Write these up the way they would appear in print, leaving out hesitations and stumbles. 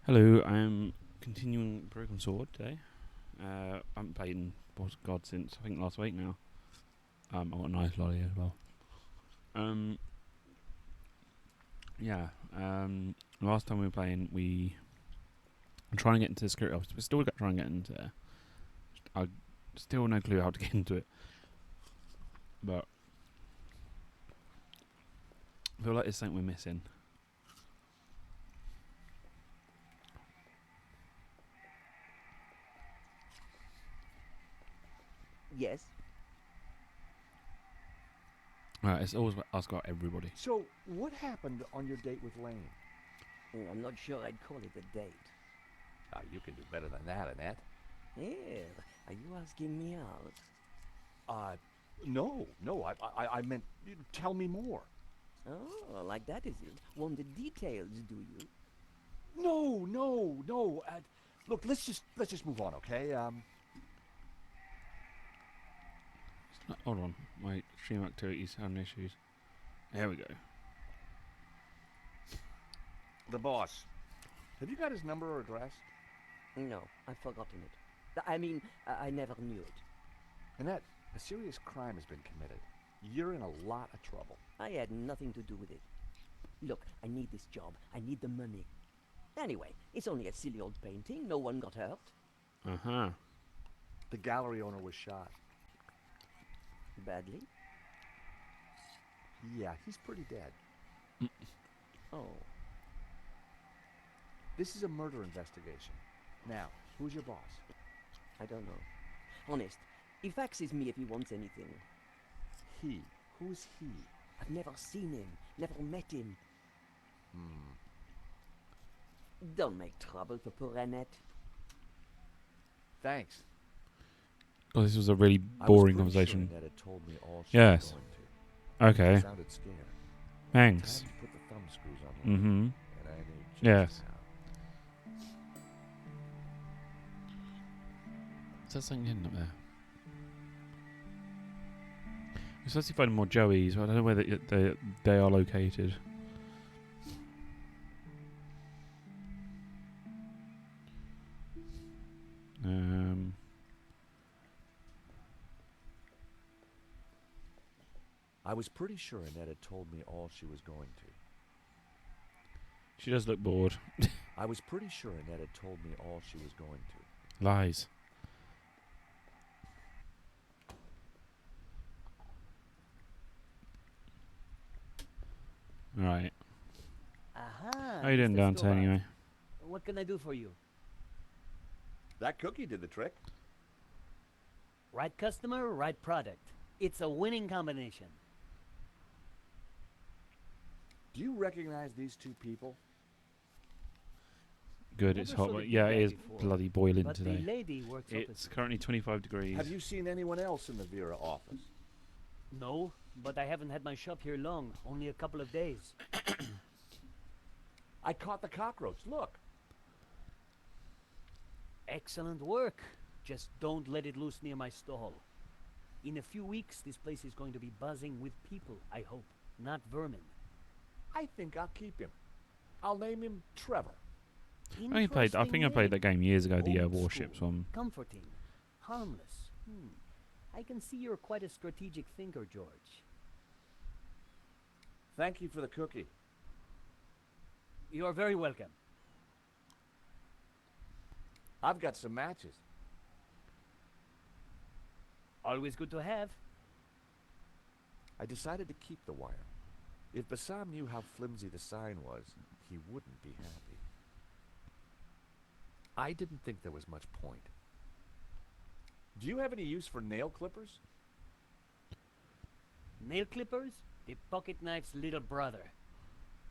Hello, I'm continuing Broken Sword today. I haven't played in God since I think last week now. I got a nice lolly as well. Yeah. Last time we were playing, I'm trying to get into the security office. We're still trying to get into there. I still no clue how to get into it, but I feel like there's something we're missing. Yes. It's always ask about everybody. So, what happened on your date with Lane? I'm not sure I'd call it a date. Oh, you can do better than that, Annette. Yeah, are you asking me out? No. I meant, tell me more. Oh, like that is it? Want the details, do you? No. Look, let's just move on, okay? Hold on, my stream activity's having issues. There we go. The boss. Have you got his number or address? No, I've forgotten it. I never knew it. Annette, a serious crime has been committed. You're in a lot of trouble. I had nothing to do with it. Look, I need this job. I need the money. Anyway, it's only a silly old painting. No one got hurt. Uh-huh. The gallery owner was shot. Badly? Yeah, he's pretty dead. Oh. This is a murder investigation. Now, who's your boss? I don't know. Honest, he faxes me if he wants anything. He. Who's he? I've never seen him, never met him. Don't make trouble for poor Annette. Thanks. Oh, this was a really I was boring pretty conversation. Sure Annette had told me all she Yes. was going to. Okay. She sounded scared. Thanks. Time to put the thumb screws on her. Mm-hmm. And I knew just Yes. how. Is that something hidden up there? We're supposed to find more Joeys, but I don't know where they are located. I was pretty sure Annette had told me all she was going to. She does look bored. I was pretty sure Annette had told me all she was going to. Lies. Right. Aha. How you doing, Mr. Dante, Stewart. anyway? What can I do for you? That cookie did the trick. Right customer, right product. It's a winning combination. Do you recognize these two people? Good, it's Never hot. saw But the yeah, it big is guy before. bloody boiling But today. the lady works It's opposite. currently 25 degrees. Have you seen anyone else in the Vera office? No, but I haven't had my shop here long. Only a couple of days. I caught the cockroach. Look. Excellent work. Just don't let it loose near my stall. In a few weeks, this place is going to be buzzing with people, I hope. Not vermin. I think I'll keep him. I'll name him Trevor. I think I played that game years ago, the Old Warships school. one. Comforting. Harmless. I can see you're quite a strategic thinker, George. Thank you for the cookie. You're very welcome. I've got some matches. Always good to have. I decided to keep the wire. If Bassam knew how flimsy the sign was, he wouldn't be happy. I didn't think there was much point. Do you have any use for nail clippers? Nail clippers? The pocket knife's little brother.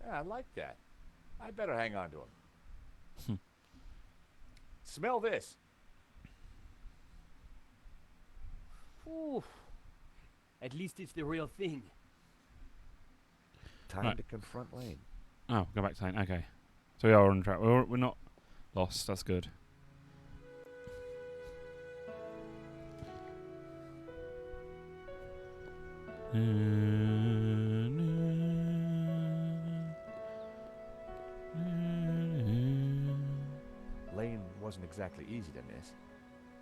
Yeah, I like that. I better hang on to him. Smell this. Ooh. At least it's the real thing. Time Right. to confront Lane. Oh, go back to saying. Okay. So we are on track. We're not lost. That's good. wasn't exactly easy to miss,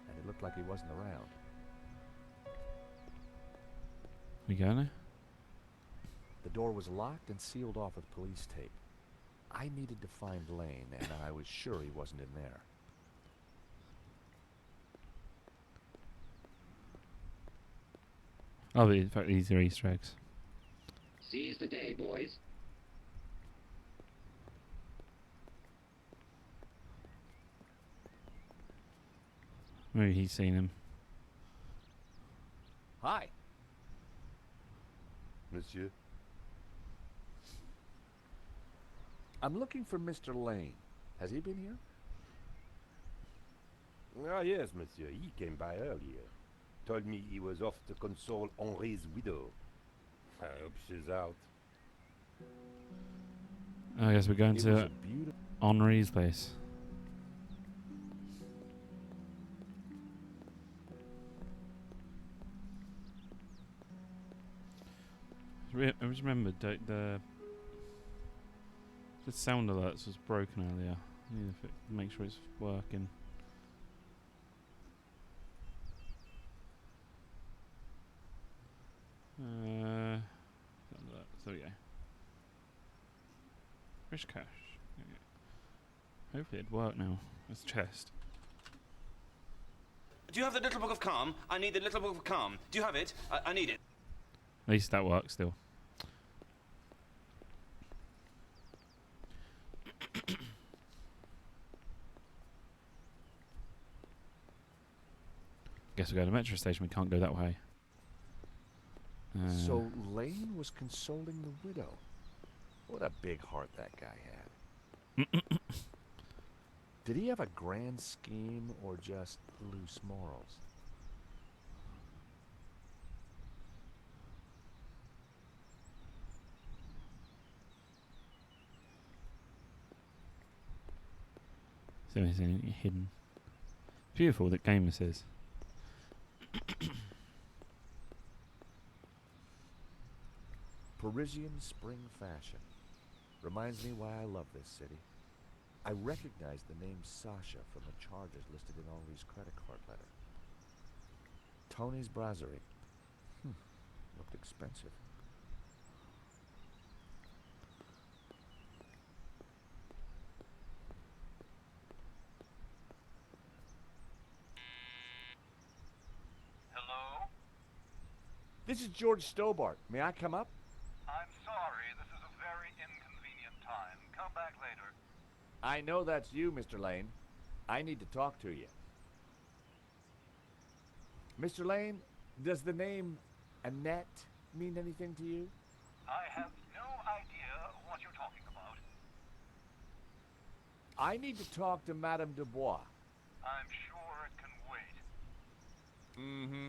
and it looked like he wasn't around. We go now? The door was locked and sealed off with police tape. I needed to find Lane, and I was sure he wasn't in there. Oh, in fact, these are Easter eggs. Seize the day, boys. Maybe he's seen him. Hi. Monsieur? I'm looking for Mr. Lane. Has he been here? Ah, yes, monsieur. He came by earlier. Told me he was off to console Henri's widow. I hope she's out. I guess we're going It was to a beautiful... Henri's place. I just remembered the sound alerts was broken earlier. I need to make sure it's working. So yeah. Rich cash. Okay. Hopefully it'd work now. It's chest. Do you have the Little Book of Calm? I need the Little Book of Calm. Do you have it? I need it. At least that works still. Guess we go to the metro station. We can't go that way. So Lane was consoling the widow. What a big heart that guy had. Did he have a grand scheme or just loose morals? So is anything hidden? Beautiful that gamer says. Parisian spring fashion. Reminds me why I love this city. I recognize the name Sasha from the charges listed in Henri's credit card letter. Tony's Brasserie. Looked expensive. Hello? This is George Stobart. May I come up? I'm sorry, this is a very inconvenient time. Come back later. I know that's you, Mr. Lane. I need to talk to you. Mr. Lane, does the name Annette mean anything to you? I have no idea what you're talking about. I need to talk to Madame Dubois. I'm sure it can wait. Mm-hmm.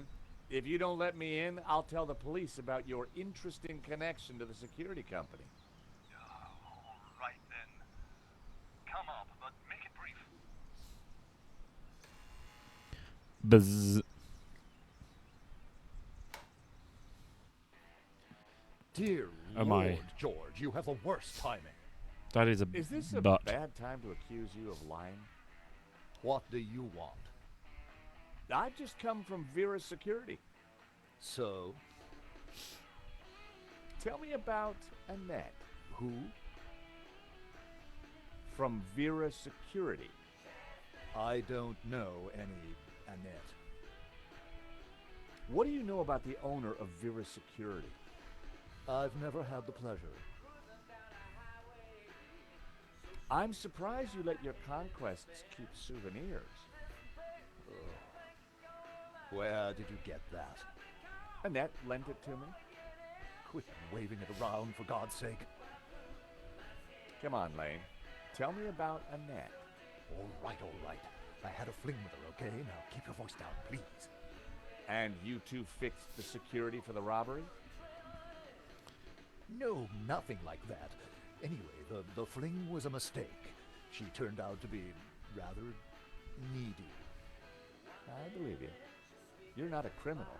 If you don't let me in, I'll tell the police about your interesting connection to the security company. All right then. Come up, but make it brief. Buzz. Dear Oh my. Lord, George, you have the worst timing. That is a Is this a butt. bad time to accuse you of lying? What do you want? I've just come from Vera's security. So, Tell me about Annette. who? From Vera Security. I don't know any Annette. What do you know about the owner of Vera Security? I've never had the pleasure. I'm surprised you let your conquests keep souvenirs. Where did you get that? Annette lent it to me. Quit waving it around, for God's sake. Come on, Lane. Tell me about Annette. All right, all right. I had a fling with her, okay? Now keep your voice down, please. And you two fixed the security for the robbery? No, nothing like that. Anyway, the fling was a mistake. She turned out to be rather needy. I believe you. You're not a criminal,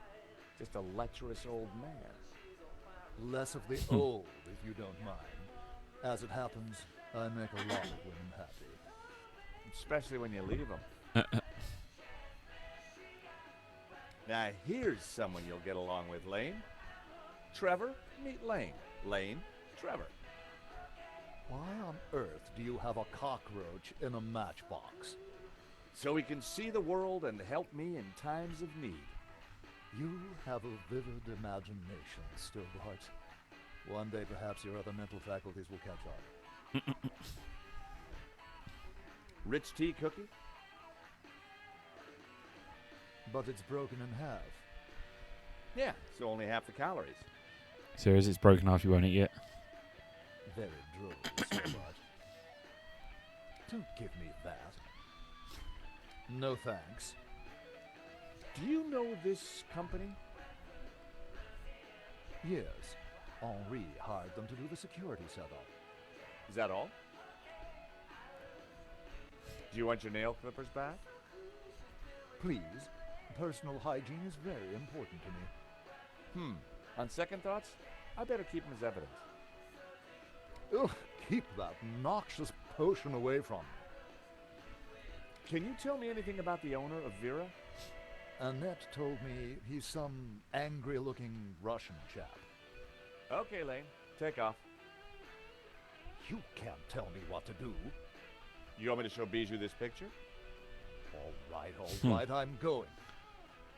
just a lecherous old man. Less of the old, if you don't mind. As it happens, I make a lot of women happy. especially when you leave them. Now here's someone you'll get along with, Lane. Trevor, meet Lane. Lane, Trevor. Why on earth do you have a cockroach in a matchbox? So he can see the world and help me in times of need. You have a vivid imagination, Stillbart. One day perhaps your other mental faculties will catch up. Rich tea cookie? But it's broken in half. Yeah, so only half the calories. Serious, it's broken off, you won't eat it. Very droll, Stillbart. Don't give me that. No thanks. Do you know this company? Yes. Henri hired them to do the security setup. Is that all? Do you want your nail clippers back? Please. Personal hygiene is very important to me. On second thoughts, I better keep them as evidence. Ugh, keep that noxious potion away from me. Can you tell me anything about the owner of Vera? Annette told me he's some angry-looking Russian chap. Okay, Lane, take off. You can't tell me what to do. You want me to show Bijou this picture? All right, I'm going.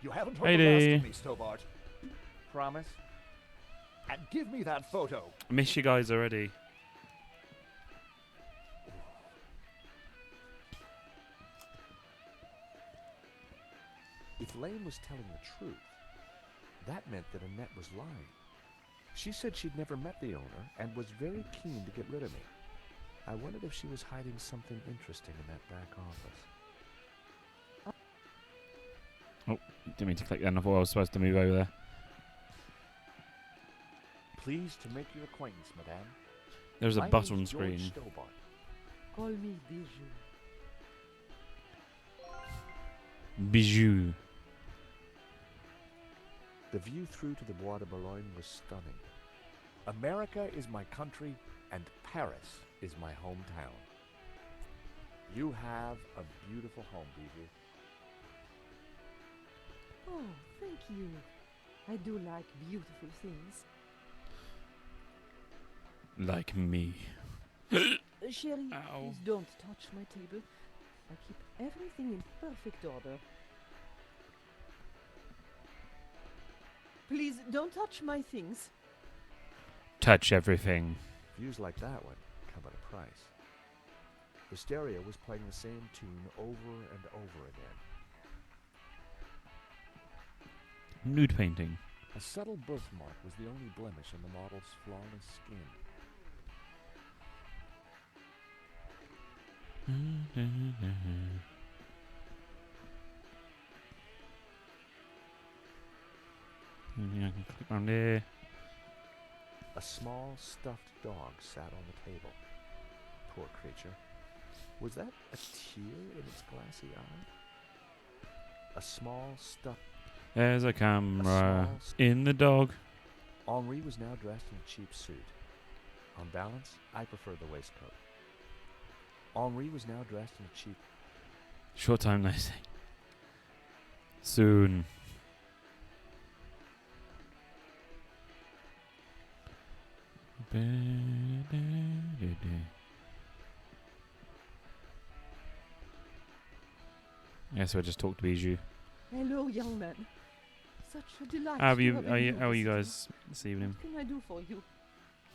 You haven't heard the Righty. last of me, Stobart. Promise? And give me that photo. I miss you guys already. If Lane was telling the truth, that meant that Annette was lying. She said she'd never met the owner and was very keen to get rid of me. I wondered if she was hiding something interesting in that back office. Oh, didn't mean to click then. I thought I was supposed to move over there. Pleased to make your acquaintance, madame. There's a My button on name's George screen. Stobart. Call me Bijou. Bijou. The view through to the Bois de Boulogne was stunning. America is my country, and Paris is my hometown. You have a beautiful home, Bijou. Oh, thank you. I do like beautiful things. Like me. Sherry, Ow. please don't touch my table. I keep everything in perfect order. Please don't touch my things. Touch everything. Views like that one come at a price. The stereo was playing the same tune over and over again. Nude painting. A subtle birthmark was the only blemish on the model's flawless skin. I can click on there. A small stuffed dog sat on the table. Poor creature. Was that a tear in its glassy eye? A small stuffed... There's a camera small in the dog. Henri was now dressed in a cheap suit. On balance, I prefer the waistcoat. Henri was now dressed in a cheap... Short time, no say. Soon. Yes, I just talked to Bijou. Hello, young man. Such a delight. How are to you? have How are you, you how are you visiting. guys this evening? What can I do for you?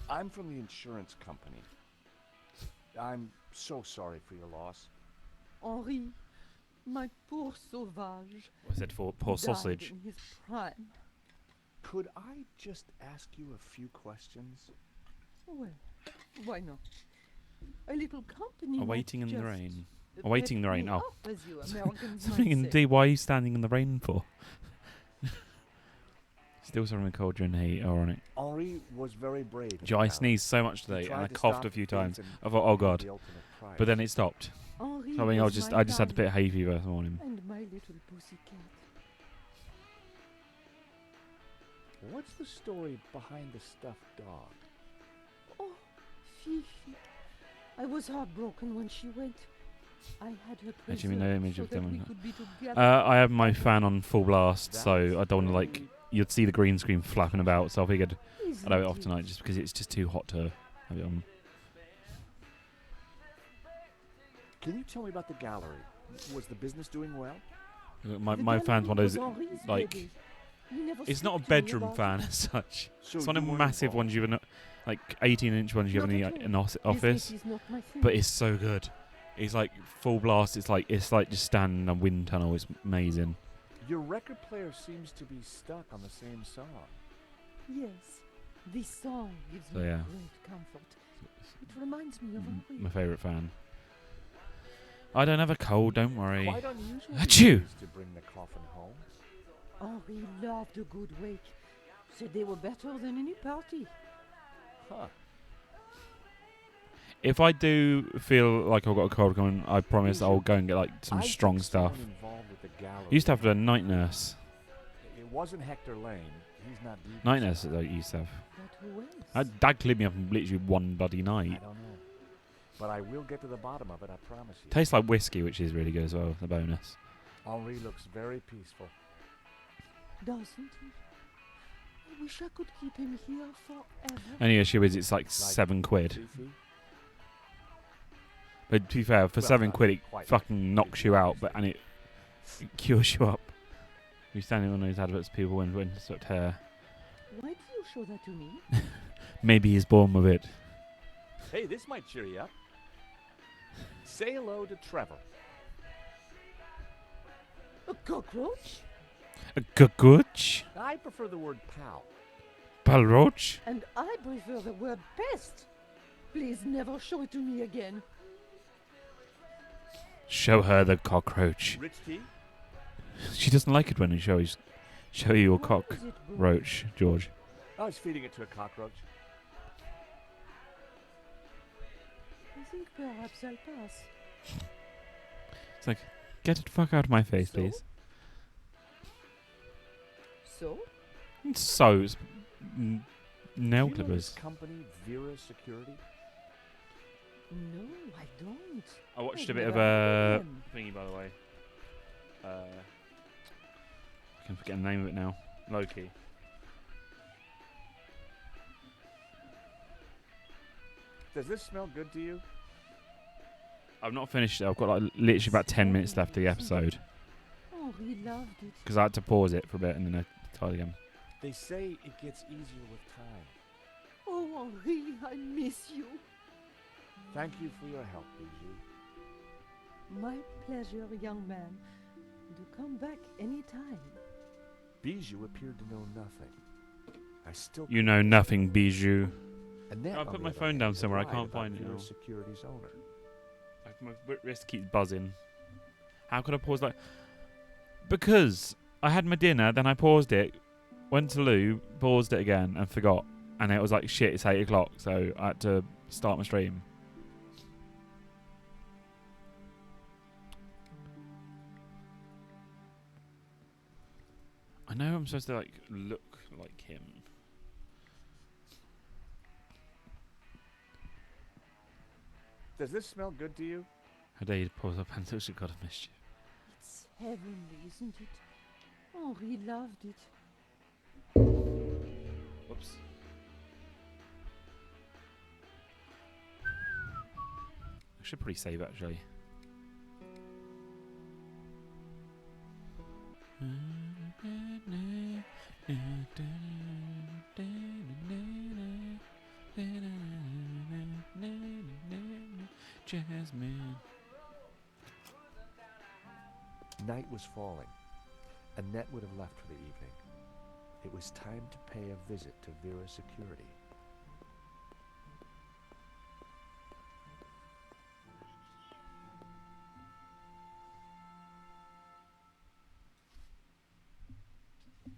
I'm from the insurance company. I'm so sorry for your loss. Henri, my poor sauvage. What's it for? Poor died sausage. in his prime. Could I just ask you a few questions? Well, why not? A little company. might Awaiting in the just rain. pep Awaiting the rain. me Oh. up, as you Americans Something might in say. D. Why are you standing in the rain for? Still something with cauldron heat on it. Henri was very brave. Joe, I sneezed so much today and I coughed a few times. I thought, oh god. But then it stopped. Henri So I mean, I was just my had a bit of diamond hay fever this morning. and my little pussycat. What's the story behind the stuffed dog? Oh, Fifi. I was heartbroken when she went. I had her Actually, no image so of that them. we could be together. I have my fan on full blast, so I don't want to like. You'd see the green screen flapping about, so I figured I'd have it off tonight just because it's just too hot to have it on. Can you tell me about the gallery? Was the business doing well? My fan's one of those like. It's not a bedroom fan as such. So It's one of you the weren't massive involved? ones you have, like 18-inch ones you have in the office. But it's so good. It's like full blast. It's like just standing in a wind tunnel. It's amazing. Your record player seems to be stuck on the same song. Yes, this song gives So, me yeah. great comfort. It reminds me of Henri. My favourite fan. I don't have a cold. Don't worry. Quite unusual Achoo! these days to bring the coffin home. Henri loved a good wake. Said they were better than any party. Huh. If I do feel like I've got a cold coming, I promise I'll go and get like some I strong think stuff. someone involved with the gallery. Used to have a night nurse. It wasn't Hector Lane. He's not. deep Night inside. nurse that I used to have. But who else? Dad cleared me up in literally one bloody I night. don't know. But I will get to the bottom of it, I promise you. Tastes like whiskey, which is really good as well. The bonus. Henri looks very peaceful. Doesn't he? I wish I could keep him here forever. Only issue is it's like £7. Fifi? But to be fair, for Well, £7 not it quite. fucking knocks you out, but it cures you up. You're standing on those adverts, people when swept hair. Why do you show that to me? Maybe he's born with it. Hey, this might cheer you up. Say hello to Trevor. A cockroach? A cockroach? I prefer the word pal. Palroach? And I prefer the word pest. Please never show it to me again. Show her the cockroach. Rich tea? She doesn't like it when you show you your Why cockroach, is it brown? George. I was feeding it to a cockroach. I think perhaps I'll pass. It's like, get the fuck out of my face, So? please. So? So, it's nail Do you know this clippers. company, Vera Security? No, I don't. I watched I've a bit of never heard a of them. thingy, by the way. I can forget the name of it now. Loki. Does this smell good to you? I've not finished it. I've got like literally about 10 minutes left of the episode Oh, he loved it. because I had to pause it for a bit and then I tried again. They say it gets easier with time. Oh, Henri, I miss you. Thank you for your help, Bijou. My pleasure, young man. Do come back anytime. Bijou appeared to know nothing. I still You know nothing, Bijou. Annette, I on put the my other phone hand, down somewhere, I lied can't about find it Vera now. Security's owner. My wrist keeps buzzing. How could I pause that? Because I had my dinner, then I paused it, went to loo, paused it again, and forgot. And it was like, shit, it's 8 o'clock, so I had to start my stream. I know I'm supposed to like look like him. Does this smell good to you? How dare you pause up until she got a mischief. It's heavenly, isn't it? Henri loved it. Whoops. I should probably save actually. Jasmine. Night was falling. Annette would have left for the evening. It was time to pay a visit to Vera Security.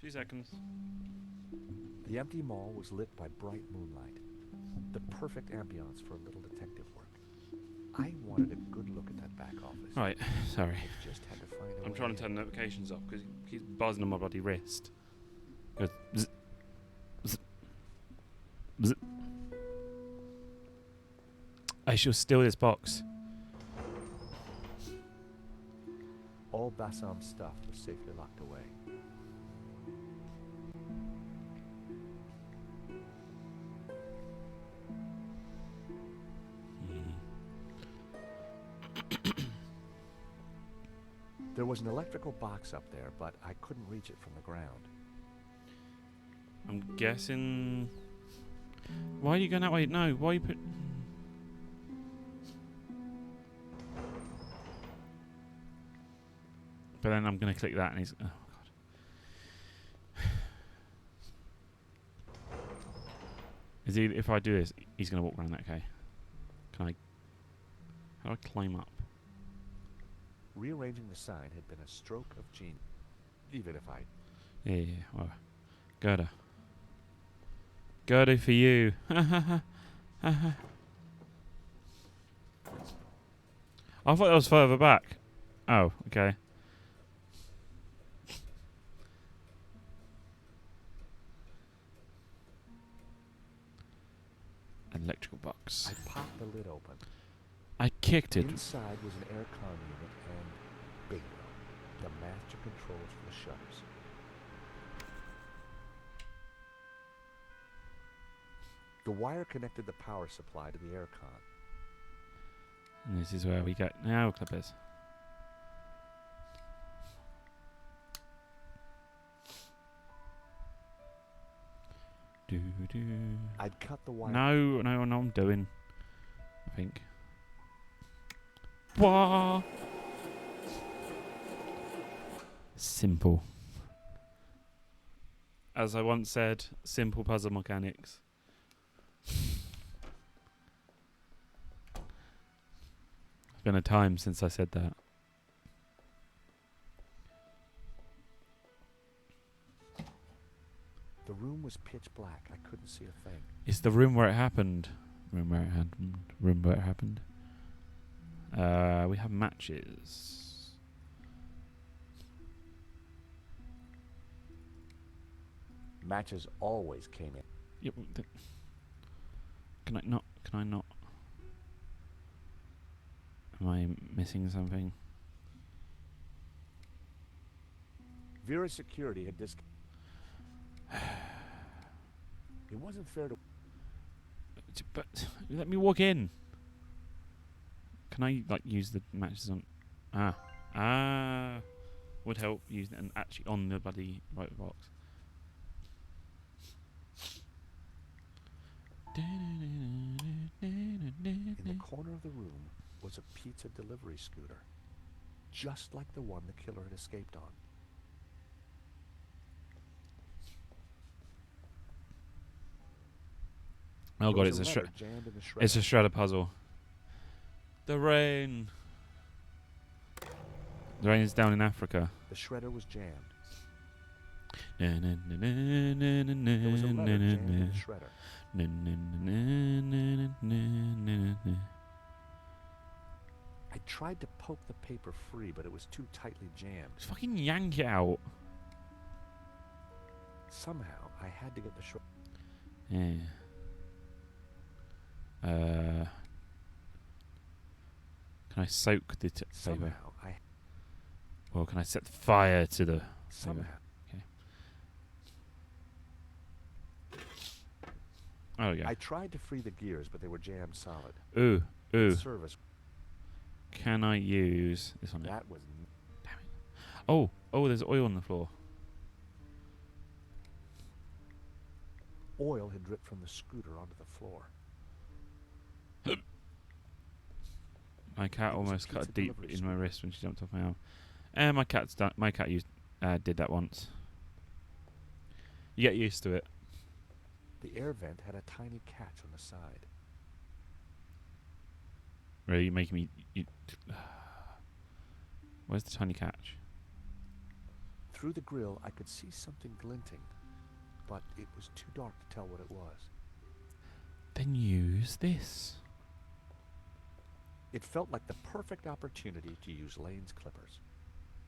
Two seconds. The empty mall was lit by bright moonlight. The perfect ambiance for a little detective work. I wanted a good look at that back office. Right, sorry. I just had to find a I'm way trying to in. turn notifications off because he keeps buzzing on my bloody wrist. Goes bzz, bzz, bzz. I shall steal this box. all Bassam's stuff was safely locked away. There was an electrical box up there, but I couldn't reach it from the ground. I'm guessing. Why are you going that way? No, why are you put. But then I'm going to click that and he's. Oh, God. Is he. If I do this, he's going to walk around that, okay? Can I. How do I climb up? Rearranging the sign had been a stroke of genius. Even if I... Yeah, well. Gerda. Gerda for you. I thought that was further back. Oh, okay. Electrical box. I popped the lid open. I kicked it. Inside was an aircon unit and bingo, the master controls for the shutters. The wire connected the power supply to the aircon. And this is where we go now, clippers. Do do. I'd cut the wire. No, I'm doing. I think. Wah. Simple. As I once said, simple puzzle mechanics. It's been a time since I said that. The room was pitch black. I couldn't see a thing. It's the room where it happened. Room where it happened. Room where it happened. We have matches. Matches always came in. Yep. Can I not? Can I not? Am I missing something? Vera's security had It wasn't fair to... But let me walk in. Can I like use the matches on? Would help using it and actually on the bloody right box. In the corner of the room was a pizza delivery scooter, just like the one the killer had escaped on. Oh god, it's a it's a shredder puzzle. The rain. The rain is down in Africa. The shredder was jammed. There There was a letter jammed in the shredder. I tried to poke the paper free, but it was too tightly jammed. Just fucking yank it out. Somehow, I had to get the shredder. Yeah. Can I soak the paper? Somehow, Or can I set fire to the Somehow. paper? Oh yeah. I tried to free the gears, but they were jammed solid. Ooh. Service. Can I use this one? That was... Damn it. Oh, there's oil on the floor. Oil had dripped from the scooter onto the floor. My cat It was a almost cut a pizza deep delivery in my scooter. wrist when she jumped off my arm. And my cat did that once. You get used to it. The air vent had a tiny catch on the side. Really, you're making me. Where's the tiny catch? Through the grill, I could see something glinting, but it was too dark to tell what it was. Then use this. It felt like the perfect opportunity to use Lane's clippers.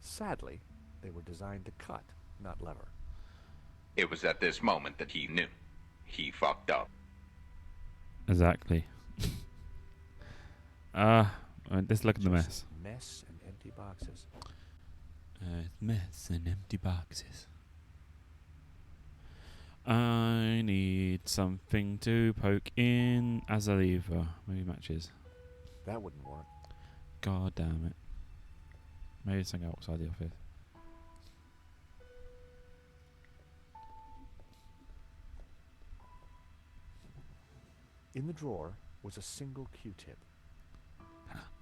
Sadly, they were designed to cut, not lever. It was at this moment that he knew. He fucked up. Exactly. Just look at the mess. Mess and empty boxes. Mess and empty boxes. I need something to poke in as a lever. Maybe matches. That wouldn't work. God damn it. Maybe it's something outside the office. In the drawer was a single Q-tip.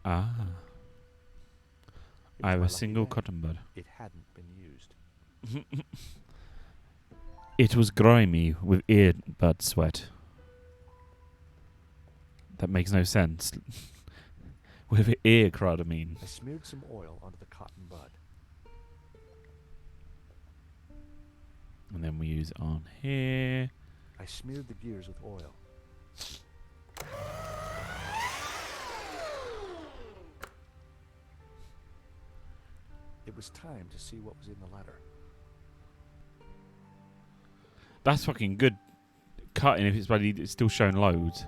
Ah. It I was have my a lucky single day. cotton bud. It hadn't been used. It was grimy with earbud sweat. That makes no sense. With ear crud, I mean. I smeared some oil onto the cotton bud. And then we use it on here. I smeared the gears with oil. It was time to see what was in the letter. That's fucking good cutting if it's still showing loads.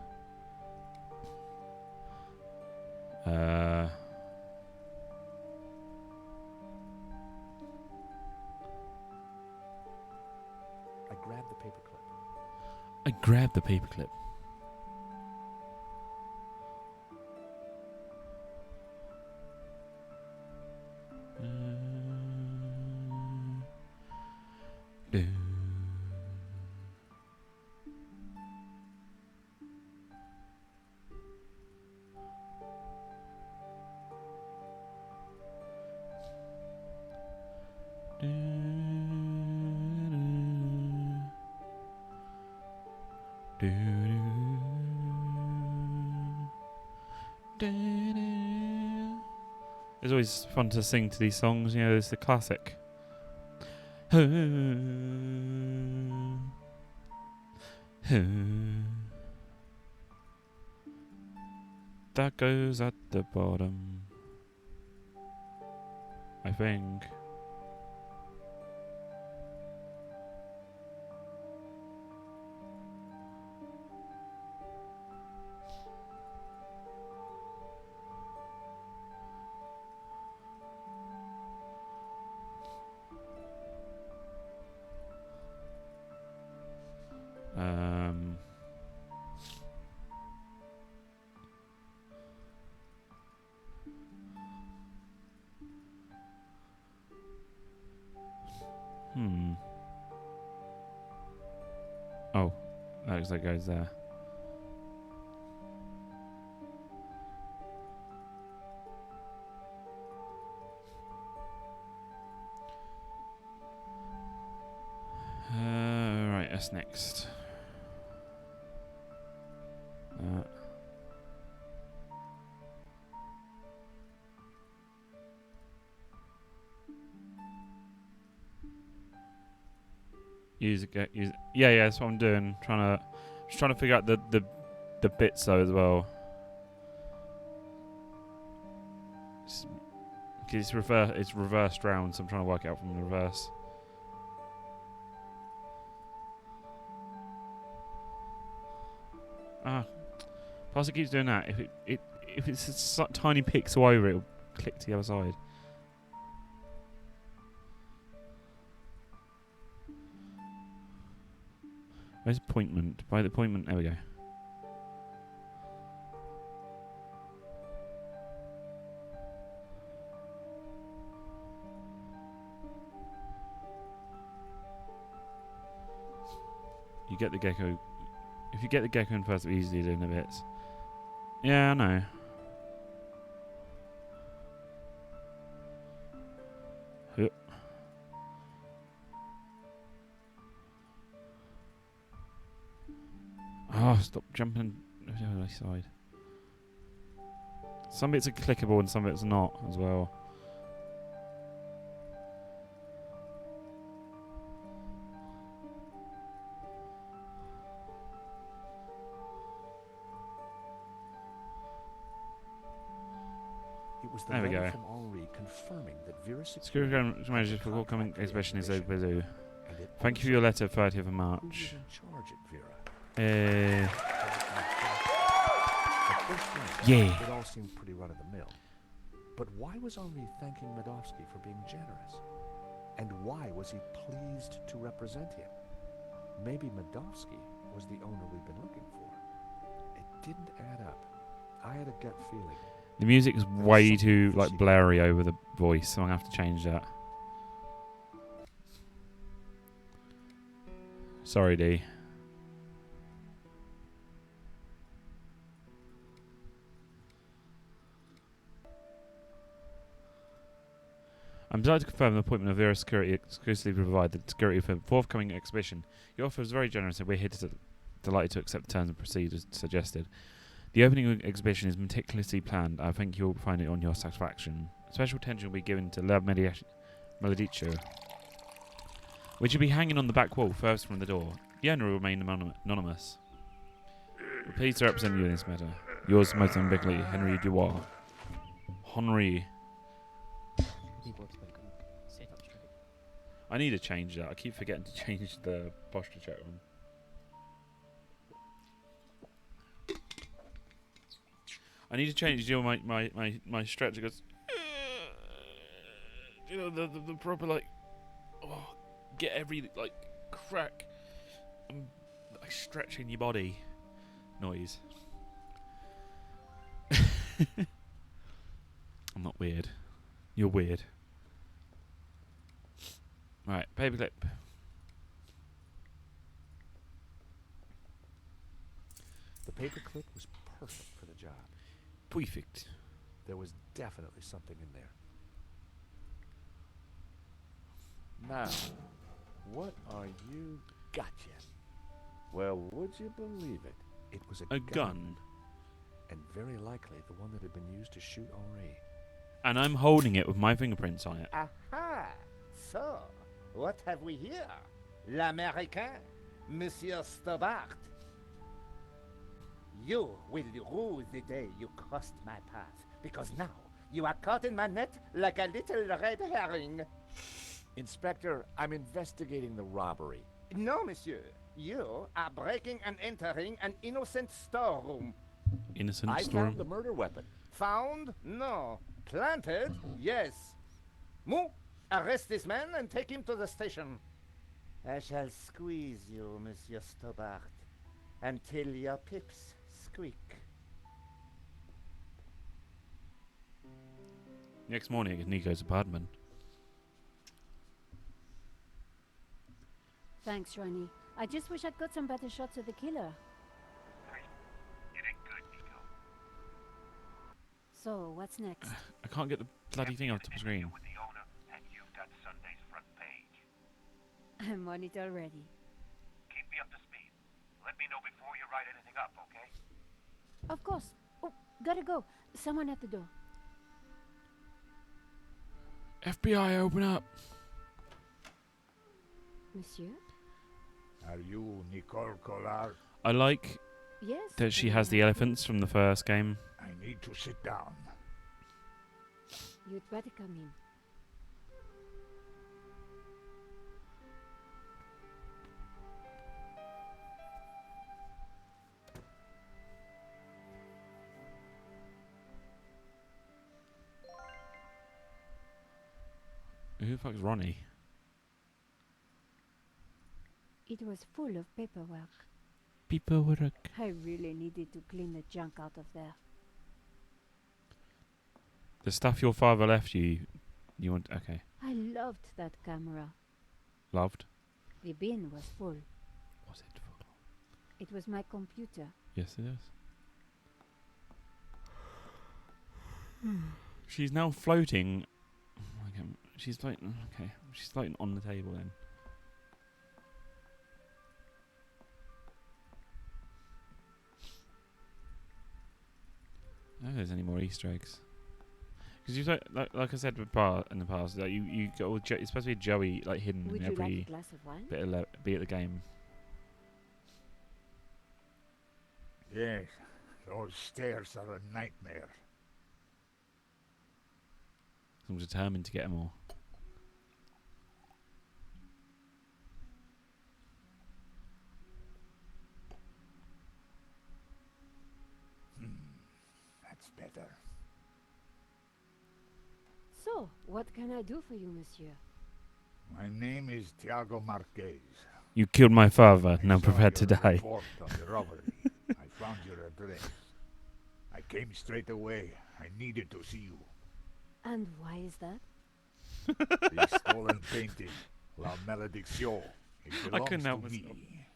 I grabbed the paperclip. I grabbed the paperclip. It's always fun to sing to these songs, you know, it's the classic. That goes at the bottom, I think. Oh, that looks like it goes there. Right, that's next. Yeah, that's what I'm doing. Just trying to figure out the bits though as well. It's reversed round, so I'm trying to work it out from the reverse. Plus it keeps doing that. If it's a tiny pixel over, it'll click to the other side. Where's appointment? By the appointment, there we go. You get the gecko. If you get the gecko in first, it'll be easily doing the bits. Yeah, I know. Oh, stop jumping to the other side. Some bits are clickable and some bits not as well. It was the There we letter go. from Henri confirming that Vera's Security managers for upcoming exhibition is overdue. Thank you for your letter, 30th of Who was March. in charge at Vera? Yeah. At first glance, Yeah. It all seemed pretty run of the mill. But why was Henri thanking Medovsky for being generous? And why was he pleased to represent him? Maybe Medovsky was the owner we've been looking for. It didn't add up. I had a gut feeling. The music is way something too fishy. like blurry over the voice, so I'm gonna have to change that. Sorry, D. I'm delighted to confirm the appointment of Vera Security exclusively provide the security for the forthcoming exhibition. Your offer is very generous and we're here to delighted to accept the terms and procedures suggested. The opening exhibition is meticulously planned. I think you'll find it on your satisfaction. Special attention will be given to La Melodicho, which will be hanging on the back wall furthest from the door. The owner will remain anonymous. We're pleased to represent you in this matter. Yours most unbigly, Henry Dubois. Henry. People expect them to sit up straight. I need to change that. I keep forgetting to change the posture check one. I need to change, you know, my stretch. It goes, you know, the proper, like, oh, get every, like, crack and like, stretching your body noise. I'm not weird. You're weird. Right, paperclip. The paperclip was perfect for the job. Perfect. There was definitely something in there. Now, what are you... Gotcha. Well, would you believe it? It was A gun. And very likely the one that had been used to shoot Henri. And I'm holding it with my fingerprints on it. Aha! So, what have we here? L'Américain, Monsieur Stobart. You will rue the day you crossed my path, because now you are caught in my net like a little red herring. Inspector, I'm investigating the robbery. No, monsieur. You are breaking and entering an innocent storeroom. Innocent I storeroom. found the murder weapon. Found? No. Planted? Yes. Move! Arrest this man and take him to the station. I shall squeeze you, Monsieur Stobart, until your pips squeak. Next morning at Nico's apartment. Thanks, Ronnie. I just wish I'd got some better shots of the killer. You did good, Nico. So, what's next? I can't get the bloody thing off the screen. With the owner, and you've got Sunday's front page. I'm on it already. Keep me up to speed. Let me know before you write anything up, okay? Of course. Oh, gotta go. Someone at the door. FBI, open up. Monsieur? Are you Nicole Collard? I like Yes. that she has the elephants from the first game. I need to sit down. You'd better come in. Who the fuck's Ronnie? It was full of paperwork. Paperwork. I really needed to clean the junk out of there. The stuff your father left you. You want? Okay. I loved that camera. Loved. The bin was full. Was it full? It was my computer. Yes, it is. She's now floating. Okay, she's floating. Okay, she's floating on the table then. I don't know if there's any more Easter eggs. Because you like I said in the past, like you got all it's supposed to be Joey like hidden Would in you every like a glass of wine? bit of be at the game. Yes, those stairs are a nightmare. I'm determined to get them all. That's better. So, what can I do for you, monsieur? My name is Tiago Marquez. You killed my father, I now saw prepared to your die. report on the robbery. I found your address. I came straight away. I needed to see you. And why is that? The stolen painting, La Malédiction. It I couldn't belongs help to myself. me.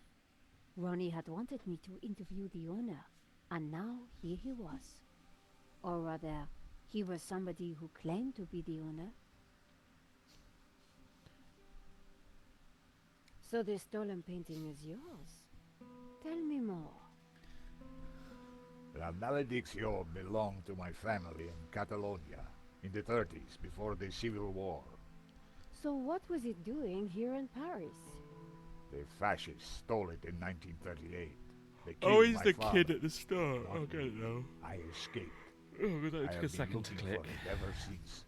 Ronnie had wanted me to interview the owner, and now here he was. Or rather, he was somebody who claimed to be the owner. So the stolen painting is yours. Tell me more. La Malédiction belonged to my family in Catalonia in the 30s, before the Civil War. So what was it doing here in Paris? The fascists stole it in 1938. They Oh, killed he's my the father. kid at the start. One Okay, day, now. I escaped. Oh, that I took have a been second to looking click. for it ever since.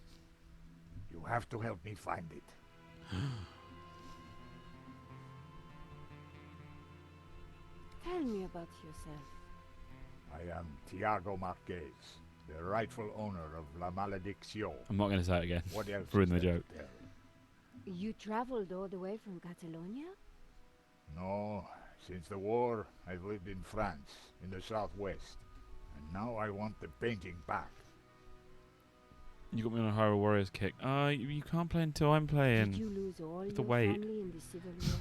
You have to help me find it. Tell me about yourself. I am Tiago Marquez, the rightful owner of La Malédiction. I'm not going to say it again. What else Ruin is the there joke. to tell? You traveled all the way from Catalonia? No, since the war, I've lived in France, in the southwest. And now I want the painting back. You got me on a Hyrule Warriors kick. You can't play until I'm playing. Did you lose all Have your to wait. family in the Civil War?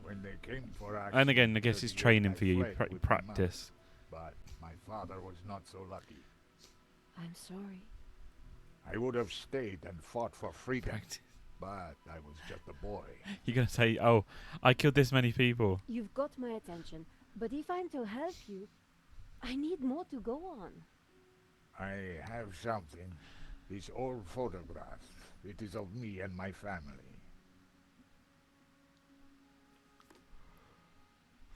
When they came for action, And again, I guess it's 38, training I for you. You fled pra- with my mother. practice. But my father was not so lucky. I'm sorry. I would have stayed and fought for freedom, Practice. but I was just a boy. You're going to say, oh, I killed this many people. You've got my attention, but if I'm to help you, I need more to go on. I have something. This old photograph. It is of me and my family.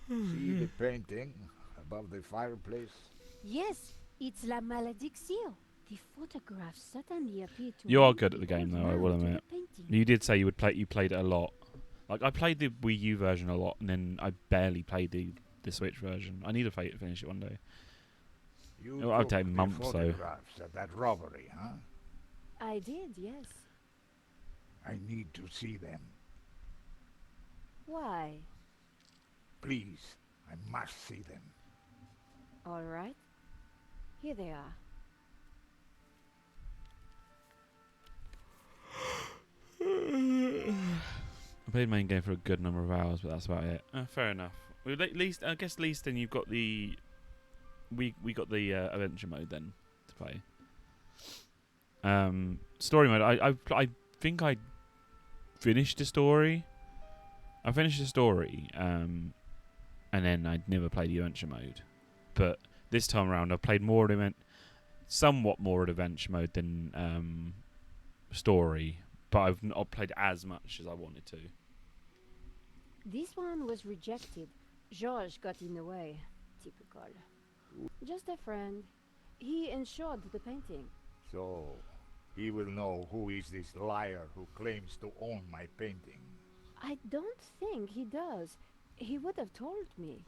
See the painting above the fireplace? Yes, it's La Malédiction. The photograph certainly appeared to You are me good at the the game, old though, I man will to the admit. painting. You did say you played it a lot. Like, I played the Wii U version a lot, and then I barely played the Switch version. I need to finish it one day. You I'll took take the months, though. photographs of that robbery, huh? I did, yes. I need to see them. Why? Please, I must see them. All right. Here they are. I played main game for a good number of hours, but that's about it. Fair enough. Well, at least then you've got the we got the adventure mode then to play. Story mode. I think I finished the story. I finished the story, and then I never played the adventure mode. But this time around, I've played somewhat more adventure mode than story. But I've not played as much as I wanted to. This one was rejected. Georges got in the way. Typical. Just a friend. He insured the painting. So, he will know who is this liar who claims to own my painting. I don't think he does. He would have told me.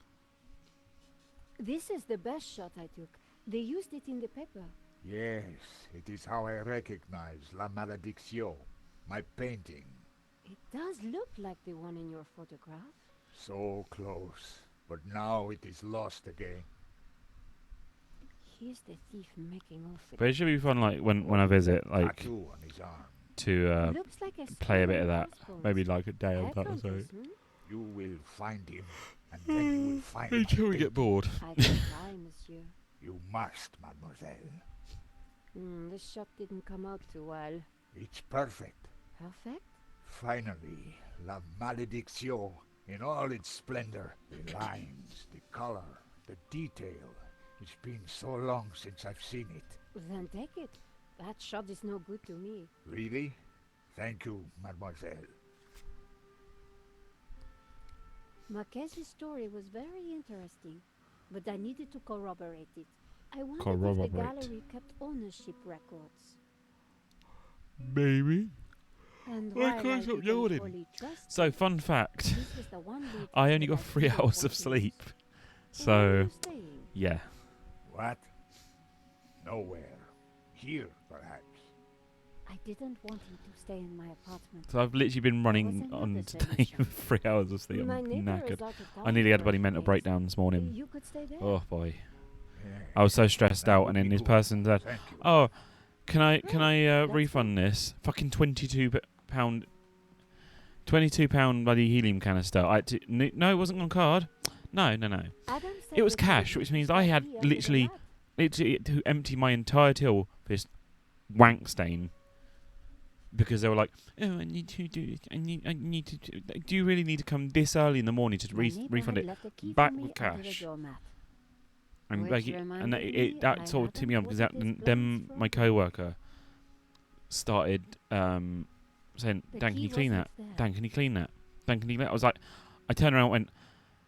This is the best shot I took. They used it in the paper. Yes, it is how I recognize La Malédiction, my painting. It does look like the one in your photograph. So close, but now it is lost again. Here's the thief making off with But it should be fun, like when I visit, like Tattoo on his arm. to Looks like a play a bit of stolen that. passport. Maybe like a day or Hair so. compass, hmm? You will find him, and then you will find my Until we painting. get bored. I can try, monsieur. You must, mademoiselle. This shot didn't come out too well. It's perfect. Perfect? Finally, La Malédiction in all its splendor. The lines, the color, the detail. It's been so long since I've seen it. Then take it. That shot is no good to me. Really? Thank you, mademoiselle. Marquez's story was very interesting, but I needed to corroborate it. I wondered if Corroborate. the gallery kept ownership records. Maybe. And Why while can't I I stop didn't yawning? fully trust So, it, fun fact. this was the one way to I see only got that 3 didn't hours of want to sleep. lose. Where are So, you staying? yeah. What? Nowhere. Here, perhaps. I didn't want him to stay in my apartment. So I've literally been running was on another today solution. for 3 hours of sleep. My I'm neighbor is knackered. out of I town nearly had a for bloody few mental days. breakdown this morning. You could stay there. Oh boy. Yeah, I was so stressed that out, would and then be this good. person said, Thank you. "Oh, can I that's refund this fucking £22 bloody helium canister?" No, it wasn't on card. No. Adam said It was that he would cash, which put means the I had key under the literally mat. to empty my entire till for this wank stain. Because they were like, "Oh, I need to do it. I need to do you really need to come this early in the morning to My neighbor refund had it left the key back for me with under the cash?" doormat. And Which like, reminded me that I sort of tipped me hadn't off because put his then plans my for co-worker started saying, The "Dan, can key you clean that? wasn't there. Dan, can you clean that? Dan, can you clean that?" I was like, I turned around and went,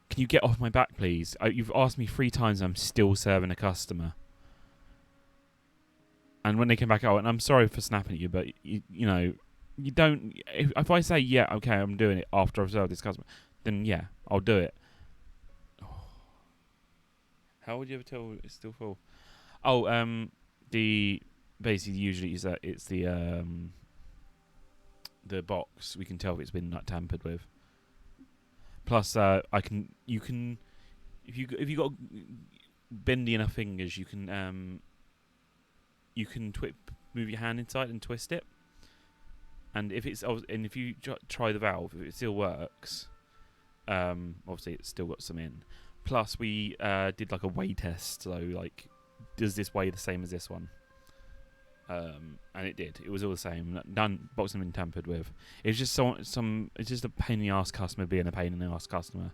"Can you get off my back, please? You've asked me 3 times and I'm still serving a customer." And when they came back out, and I'm sorry for snapping at you, but you know, you don't. If I say, "Yeah, okay, I'm doing it," after I've served this customer, then yeah, I'll do it. How would you ever tell it's still full? Oh, the basically usually is that it's the box. We can tell if it's been like tampered with. Plus, you can if you got bendy enough fingers, you can move your hand inside and twist it. And if you try the valve, if it still works, obviously it's still got some in. Plus, we did like a weigh test. So, like, does this weigh the same as this one? And it did. It was all the same. None box had been tampered with. It was just it's just a pain in the ass customer being a pain in the ass customer.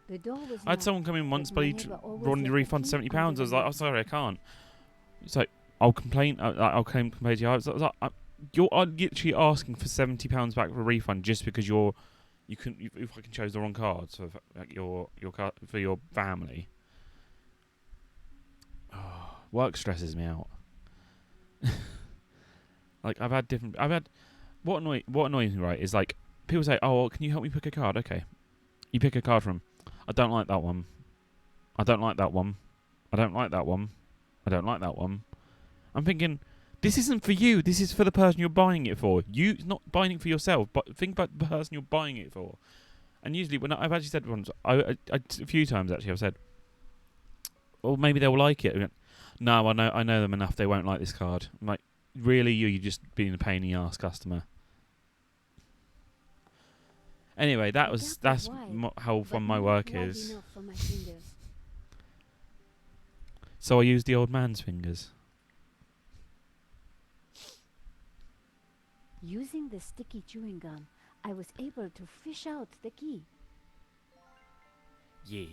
The door was I had someone come in once, but he wanted to refund £70. I was like, "I'm sorry, I can't." It's like, I'll complain. I'll complain to you. I was like, you're literally asking for £70 back for a refund just because you fucking chose the wrong cards for for your family. Oh, work stresses me out. Like what annoys me, right, is like people say, "Oh, well, can you help me pick a card?" Okay, you pick a card from. I don't like that one. I don't like that one. I don't like that one. I don't like that one. I'm thinking, this isn't for you. This is for the person you're buying it for. You're not buying it for yourself, but think about the person you're buying it for. And usually, when I've actually said once, a few times actually, I've said, "Well, maybe they'll like it." No, I know them enough. They won't like this card. I'm like, really? You're just being a pain in the ass customer. Anyway, that's how fun my work is. So I used the old man's fingers. Using the sticky chewing gum, I was able to fish out the key. Yeah.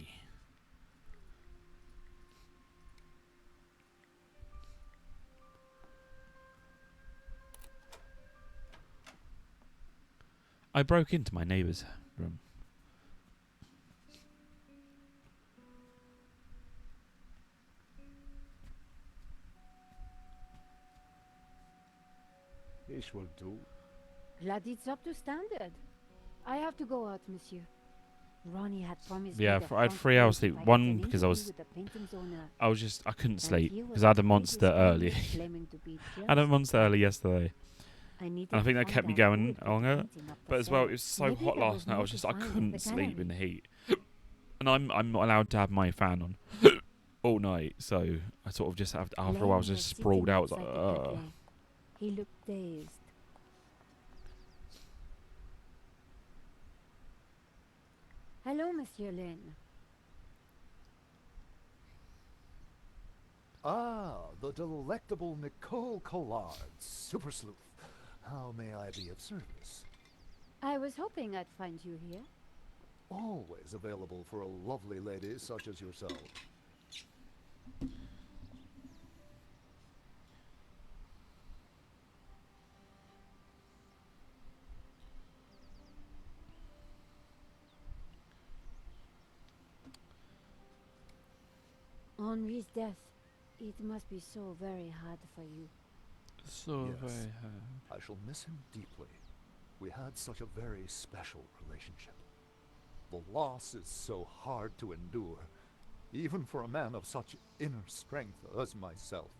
I broke into my neighbour's room. This will do. Glad it's up to standard. I have to go out, monsieur. Ronnie had promised Yeah, me the I had front 3 hours page sleep. if I get One an because I interview was with the painting's owner. I couldn't And sleep he was because I had a the monster biggest early. one claiming to be I had a just monster that. early yesterday. I needed And I think to that kept find me out who going would put longer. painting up But for as well, sale. it was so Maybe hot there last was night. I more was to just I find in couldn't the sleep in gallery. the heat. And I'm not allowed to have my fan on all night. So I sort of just after a while I was Lane just was sprawled sitting out. I was outside like, the ugh. cafe. He looked dazed. Hello, Monsieur Lane. Ah, the delectable Nicole Collard, super sleuth. How may I be of service? I was hoping I'd find you here. Always available for a lovely lady such as yourself. Henri's death. It must be so very hard for you. So Yes. very hard. I shall miss him deeply. We had such a very special relationship. The loss is so hard to endure, even for a man of such inner strength as myself.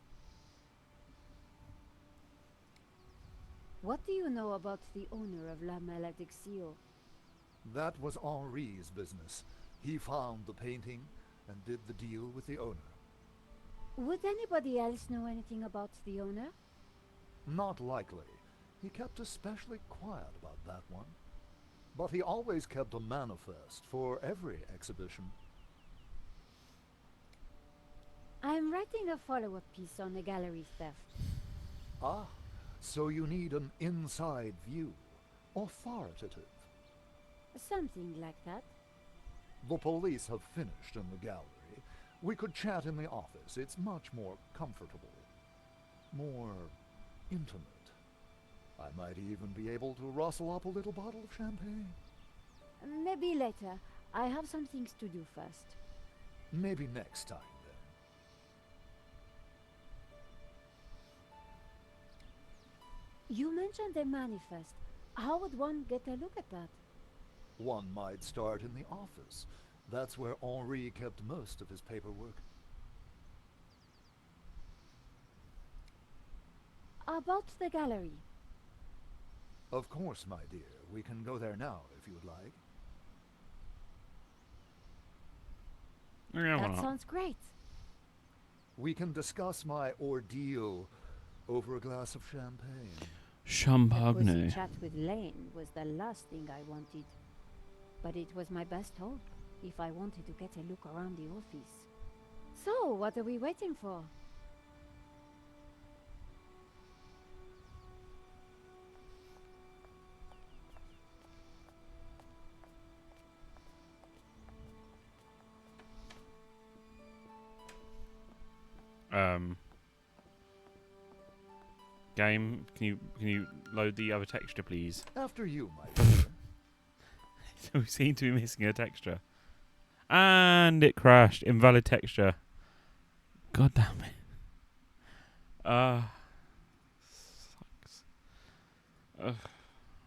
What do you know about the owner of La Malédiction? That was Henri's business. He found the painting and did the deal with the owner. Would anybody else know anything about the owner? Not likely. He kept especially quiet about that one. But he always kept a manifest for every exhibition. I'm writing a follow-up piece on the gallery theft. Ah, so you need an inside view. Authoritative. Something like that. The police have finished in the gallery. We could chat in the office. It's much more comfortable. More intimate. I might even be able to rustle up a little bottle of champagne. Maybe later. I have some things to do first. Maybe next time, then. You mentioned a manifest. How would one get a look at that? One might start in the office. That's where Henri kept most of his paperwork. About the gallery. Of course, my dear. We can go there now, if you would like. Yeah, why That not? sounds great. We can discuss my ordeal over a glass of champagne. A Champagne. cozy chat with Lane was the last thing I wanted. But it was my best hope if I wanted to get a look around the office. So, what are we waiting for? Game, can you load the other texture, please? After you, my dear. So we seem to be missing a texture. And it crashed. Invalid texture. God damn it. Sucks.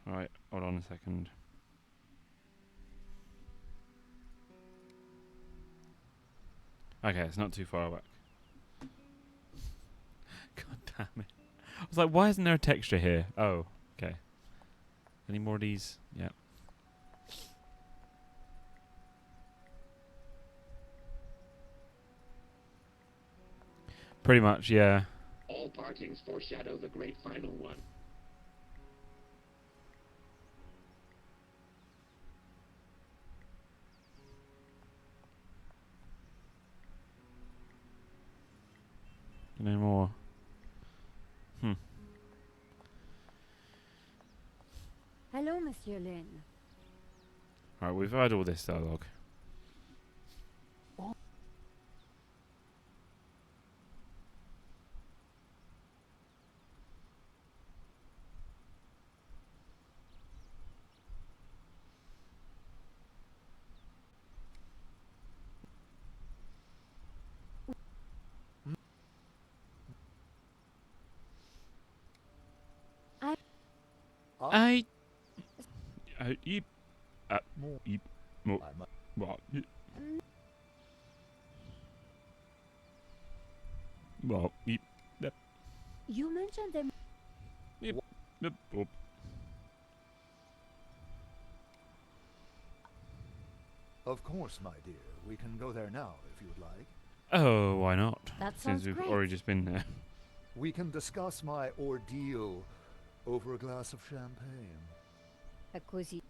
Right, hold on a second. Okay, it's not too far back. God damn it. I was like, why isn't there a texture here? Oh, okay. Any more of these? Yeah. Pretty much, yeah. All partings foreshadow the great final one. Any more? Hello, Monsieur Lane. Alright, we've heard all this dialogue. Yep. Yep. What? Well, yep. Yep. You mentioned them. Yep. Yep. Oh. Of course, my dear. We can go there now, if you would like. Oh, why not? That Since sounds we've great. already just been there. We can discuss my ordeal over a glass of champagne. A cozy.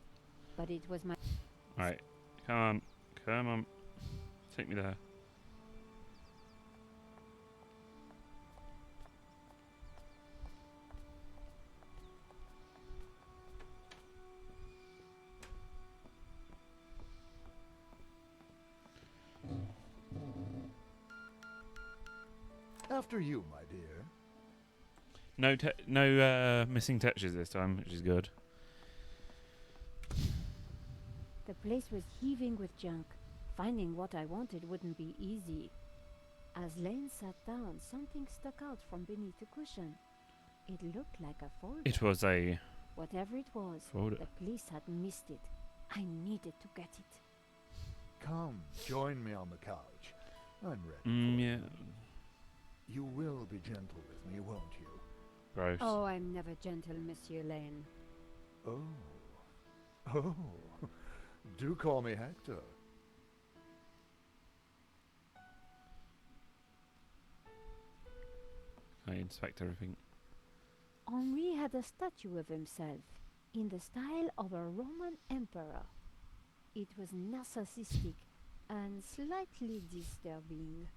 But it was my. Alright. Come on. Come on. Take me there. After you, my dear. No missing textures this time, which is good. The place was heaving with junk. Finding what I wanted wouldn't be easy. As Lane sat down, something stuck out from beneath the cushion. It looked like a folder. It was a Whatever it was, folder. the police had missed it. I needed to get it. Come, join me on the couch. I'm ready. Yeah. You will be gentle with me, won't you? Gross. Oh, I'm never gentle, Monsieur Lane. Oh. Oh. Do call me Hector. I inspect everything. Henri had a statue of himself in the style of a Roman emperor. It was narcissistic and slightly disturbing.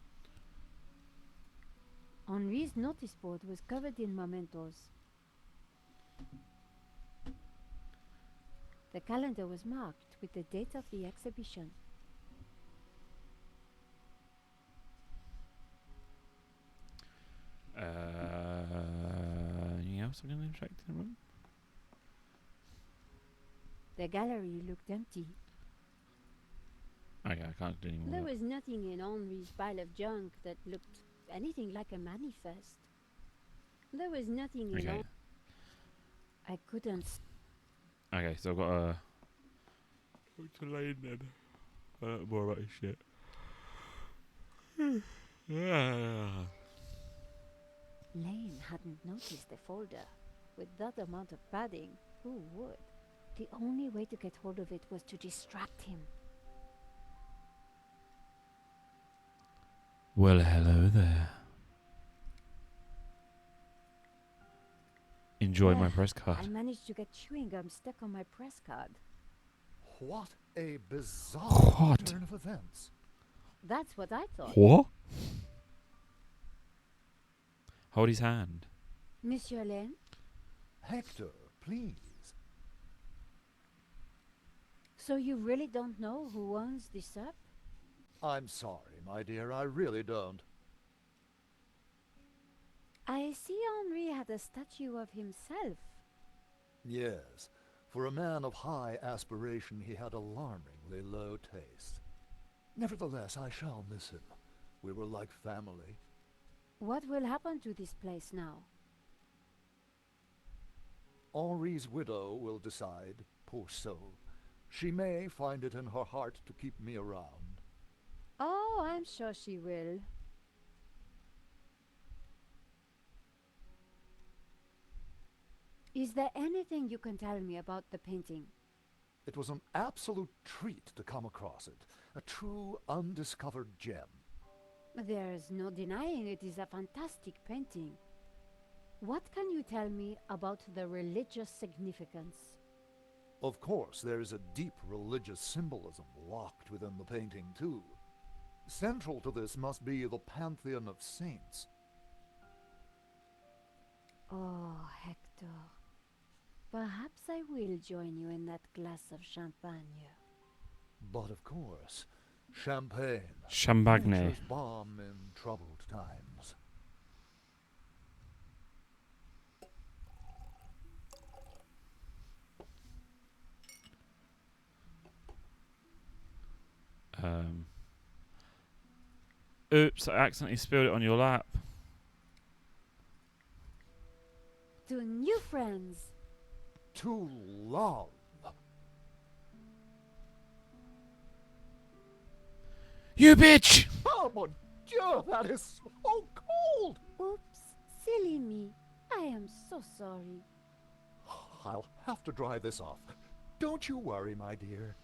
Henri's notice board was covered in mementos. The calendar was marked with the date of the exhibition. Anything else I can inspect in the room? The gallery looked empty. Okay, I can't do any more. There of that. was nothing in Henri's pile of junk that looked anything like a manifest. There was nothing in Okay. I couldn't. Okay, so I've got a. What's to Lane then? More about his shit. Lane hadn't noticed the folder. With that amount of padding, who would? The only way to get hold of it was to distract him. Well, hello there. Enjoy my press card. I managed to get chewing gum stuck on my press card. What a bizarre What? turn of events. That's what I thought. What? Hold his hand. Monsieur Lane? Hector, please. So you really don't know who owns this up? I'm sorry, my dear, I really don't. I see Henri had a statue of himself. Yes, for a man of high aspiration, he had alarmingly low taste. Nevertheless, I shall miss him. We were like family. What will happen to this place now? Henri's widow will decide, poor soul. She may find it in her heart to keep me around. Oh, I'm sure she will. Is there anything you can tell me about the painting? It was an absolute treat to come across it. A true undiscovered gem. There's no denying it is a fantastic painting. What can you tell me about the religious significance? Of course, there is a deep religious symbolism locked within the painting, too. Central to this must be the pantheon of saints. Oh, Hector. Perhaps I will join you in that glass of champagne. But of course, champagne. Champagne. Nature's balm in troubled times. Oops, I accidentally spilled it on your lap. To new friends. To love. You bitch! Oh, mon Dieu, that is so cold! Oops, silly me. I am so sorry. I'll have to dry this off. Don't you worry, my dear.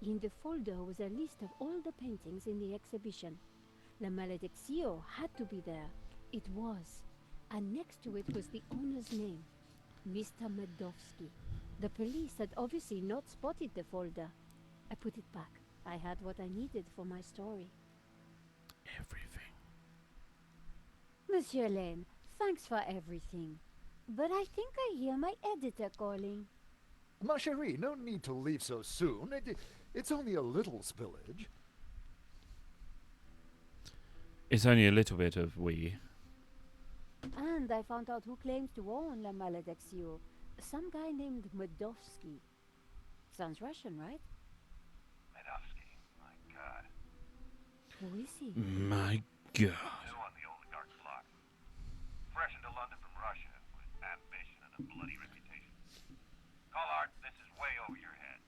In the folder was a list of all the paintings in the exhibition. La Malediccio had to be there. It was. And next to it was the owner's name, Mr. Medovsky. The police had obviously not spotted the folder. I put it back. I had what I needed for my story. Everything. Monsieur Lane, thanks for everything. But I think I hear my editor calling. Ma chérie, no need to leave so soon. It's only a little spillage. It's only a little bit of we. And I found out who claims to own La Malediccio. Some guy named Medovsky. Sounds Russian, right? Medovsky, my god. Who is he? My God. New on the oligarch block. Fresh into London from Russia with ambition and a bloody reputation. Collard, this is way over your head.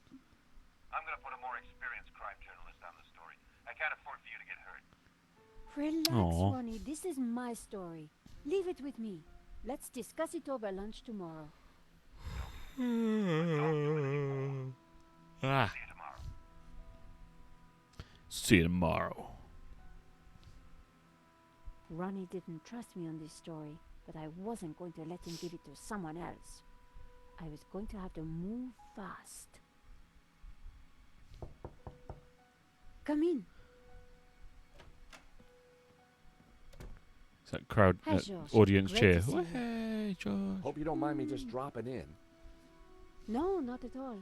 I'm gonna put a more experienced crime journalist on the story. I can't afford for you to get hurt. Relax, Aw. Ronnie. This is my story. Leave it with me. Let's discuss it over lunch tomorrow. Ah. See you tomorrow. Ronnie didn't trust me on this story, but I wasn't going to let him give it to someone else. I was going to have to move fast. Come in. It's that crowd, Hi, George. audience Great cheer. to see you. Hey, George. Hope you don't mind me just dropping in. No, not at all.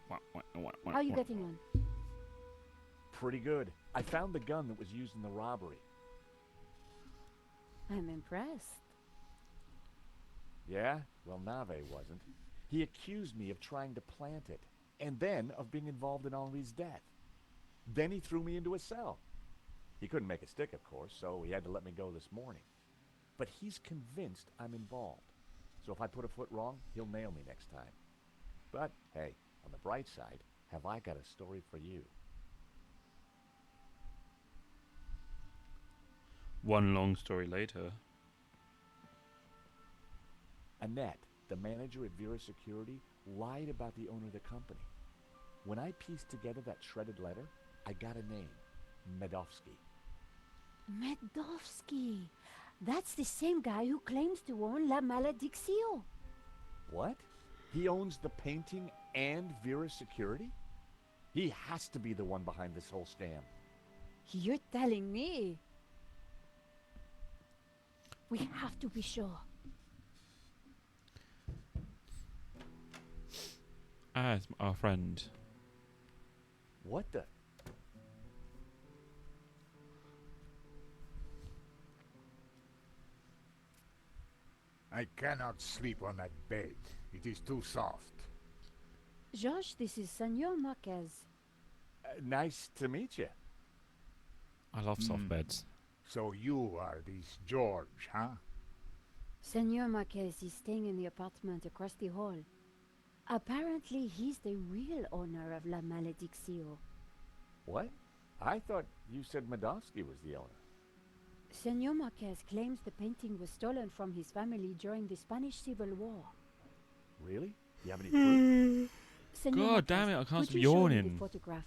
How are you getting on? Pretty good. I found the gun that was used in the robbery. I'm impressed. Yeah? Well, Nave wasn't. He accused me of trying to plant it, and then of being involved in Henri's death. Then he threw me into a cell. He couldn't make a stick, of course, so he had to let me go this morning. But he's convinced I'm involved. So if I put a foot wrong, he'll nail me next time. But, hey, on the bright side, have I got a story for you. One long story later. Annette, the manager at Vera Security, lied about the owner of the company. When I pieced together that shredded letter, I got a name. Medovsky. Medovsky. That's the same guy who claims to own La Malediccio. What? He owns the painting and Vera Security? He has to be the one behind this whole scam. You're telling me? We have to be sure. As our friend. What the? I cannot sleep on that bed. It is too soft. Josh, this is Senor Marquez. Nice to meet you. I love soft beds. So you are this George, huh? Senor Marquez is staying in the apartment across the hall. Apparently, he's the real owner of La Malediccio. What? I thought you said Medovsky was the owner. Senor Marquez claims the painting was stolen from his family during the Spanish Civil War. Really? You have any proof? Senor God Marquez, damn it, I can't could stop you show me yawning. the photograph?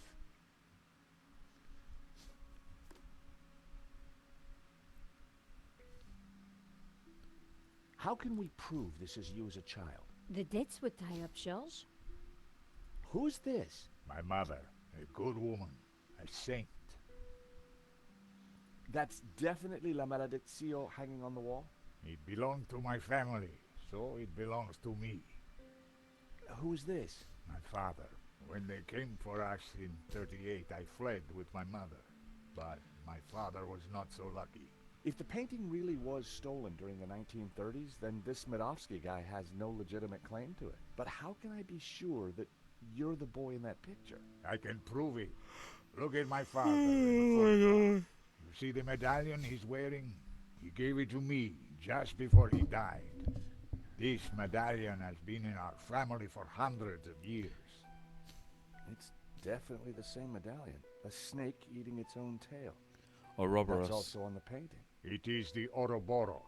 How can we prove this is you as a child? The dates would tie up, George. Who's this? My mother, a good woman, a saint. That's definitely La Malediccio hanging on the wall? It belonged to my family, so it belongs to me. Who's this? My father. When they came for us in 38, I fled with my mother. But my father was not so lucky. If the painting really was stolen during the 1930s, then this Medovsky guy has no legitimate claim to it. But how can I be sure that you're the boy in that picture? I can prove it. Look at my father. In the photograph. You see the medallion he's wearing? He gave it to me just before he died. This medallion has been in our family for hundreds of years. It's definitely the same medallion. A snake eating its own tail. Ouroboros. That's also on the painting. It is the Ouroboros.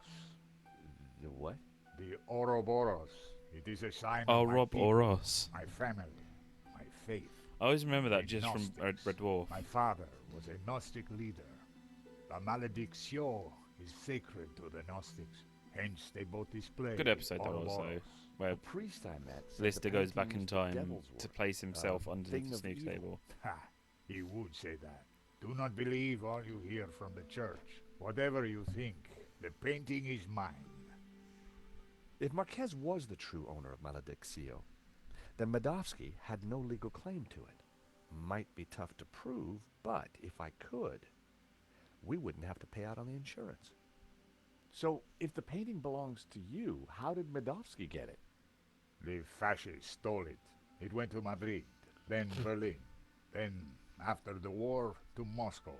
The what? The Ouroboros. It is a sign of my Ouroboros. people, my family, my faith. I always remember that The just from Gnostics. Red Dwarf. My father was a Gnostic leader. La Malediccio is sacred to the Gnostics. Hence, they both display Good episode that was, though, Ouroboros. where A priest I met said the Lister goes back painting in was the time devil's to work, place himself a underneath thing the of snooze evil. table. Ha! He would say that. Do not believe all you hear from the church. Whatever you think, the painting is mine. If Marquez was the true owner of Malediccio, then Medovsky had no legal claim to it. Might be tough to prove, but if I could, we wouldn't have to pay out on the insurance. So, if the painting belongs to you, how did Medovsky get it? The fascists stole it. It went to Madrid, then Berlin, then, after the war, to Moscow.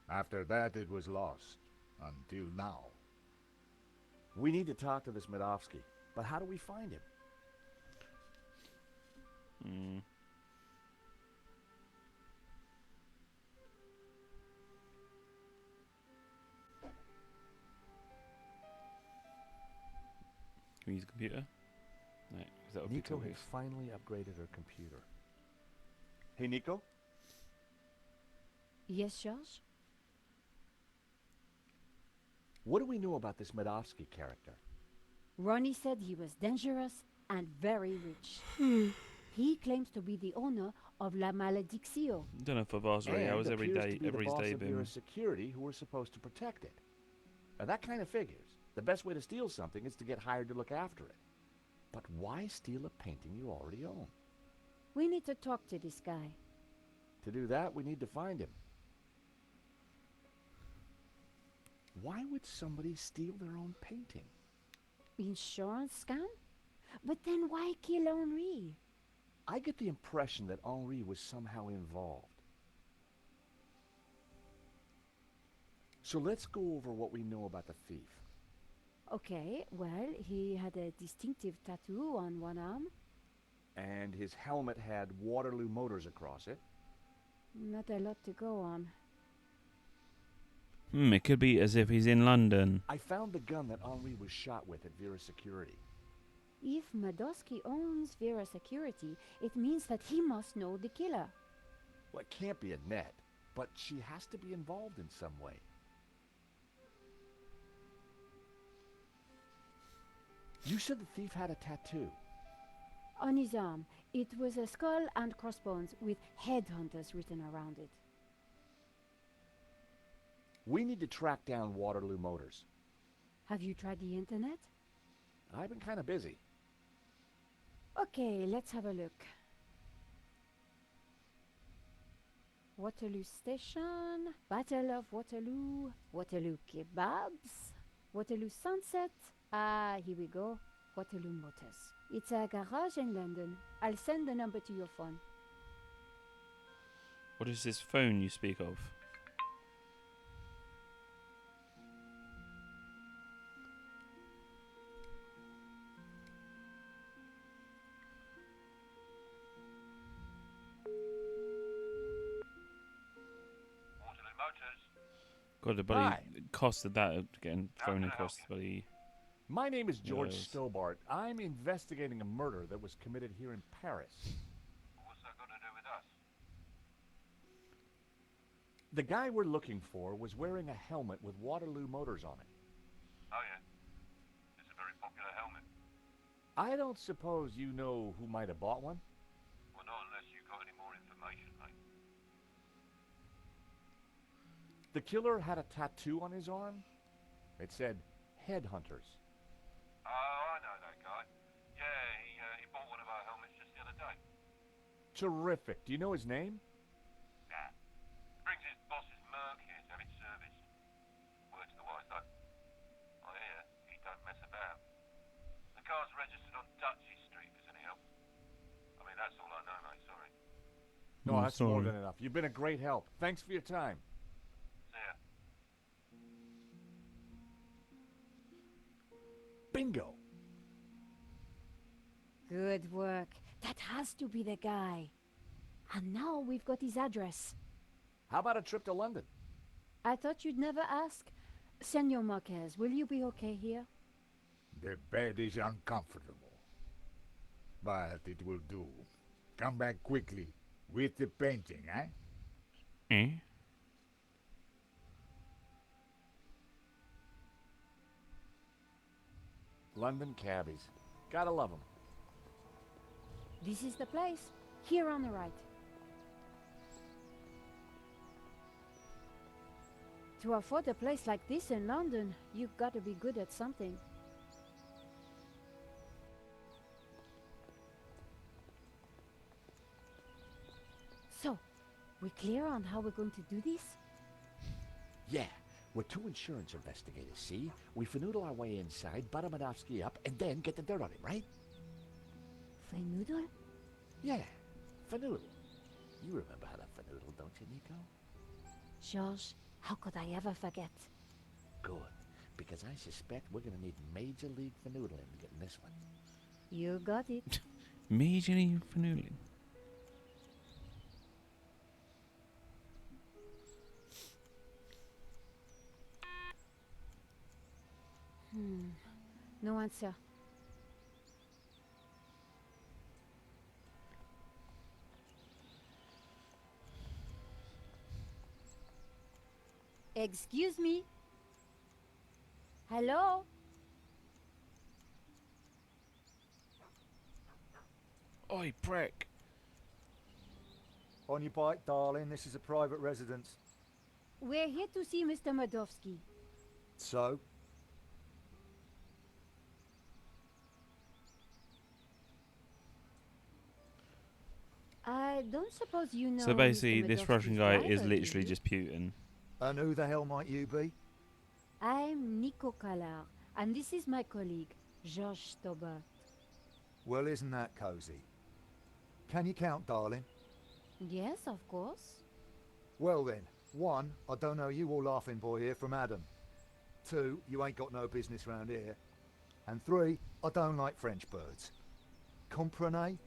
After that, it was lost, until now. We need to talk to this Medovsky, but how do we find him? me use a computer? No, 'cause that would be Nico too had obvious. finally upgraded her computer. Hey, Nico? Yes, George? What do we know about this Medovsky character? Ronnie said he was dangerous and very rich. He claims to be the owner of La Malediccio. Don't know if I've asked already. I was every appears day, to be the every boss day of been. Vera's security who were supposed to protect it. Now that kind of figures. The best way to steal something is to get hired to look after it. But why steal a painting you already own? We need to talk to this guy. To do that, we need to find him. Why would somebody steal their own painting? Insurance scam? But then why kill Henri? I get the impression that Henri was somehow involved. So let's go over what we know about the thief. Okay, well, he had a distinctive tattoo on one arm. And his helmet had Waterloo Motors across it. Not a lot to go on. It could be as if he's in London. I found the gun that Henri was shot with at Vera's security. If Madosky owns Vera Security, it means that he must know the killer. Well, it can't be Annette, but she has to be involved in some way. You said the thief had a tattoo. On his arm, it was a skull and crossbones with headhunters written around it. We need to track down Waterloo Motors. Have you tried the internet? I've been kind of busy. Okay, let's have a look. Waterloo Station, Battle of Waterloo, Waterloo Kebabs, Waterloo Sunset. Ah, here we go. Waterloo Motors. It's a garage in London. I'll send the number to your phone. What is this phone you speak of? Waterloo Motors. God, the bloody Hi. cost of that getting phone can I across the bloody. My name is George Yes. Stobart. I'm investigating a murder that was committed here in Paris. What's that got to do with us? The guy we're looking for was wearing a helmet with Waterloo Motors on it. Oh, yeah. It's a very popular helmet. I don't suppose you know who might have bought one? Well, not unless you've got any more information, mate. The killer had a tattoo on his arm. It said, Headhunters. Oh, I know that guy. Yeah, he bought one of our helmets just the other day. Terrific. Do you know his name? Nah. Brings his boss's Merc here to have it serviced. Words to the wise, though. I hear he don't mess about. The car's registered on Dutchy Street, if there's any help. I mean, that's all I know, mate. Sorry. No, Oh, that's more sorry. than enough. You've been a great help. Thanks for your time. See ya. Bingo. Good work. That has to be the guy. And now we've got his address. How about a trip to London? I thought you'd never ask. Senor Marquez, will you be okay here? The bed is uncomfortable, but it will do. Come back quickly with the painting, eh? Eh? London cabbies. Gotta love them. This is the place. Here on the right. To afford a place like this in London, you've got to be good at something. So, we clear on how we're going to do this? Yeah, we're two insurance investigators, see? We finagle our way inside, butter Medovsky up, and then get the dirt on him, right? Fenoodle? Yeah, finagle. You remember how to finagle, don't you, Nico? George, how could I ever forget? Good, because I suspect we're gonna need Major League Fanoodling to get in this one. You got it. Majorly Fanoodling. No answer. Excuse me? Hello? Oi, prick. On your bike, darling. This is a private residence. We're here to see Mr. Madovsky. So? I don't suppose you know So basically, Mr. this Madovsky's Russian guy is driver, do literally you? just Putin. And who the hell might you be? I'm Nico Kalar, and this is my colleague, Georges Stobart. Well, isn't that cozy? Can you count, darling? Yes, of course. Well then, 1, I don't know you or laughing boy here from Adam. 2, you ain't got no business round here. And 3, I don't like French birds. Comprenez?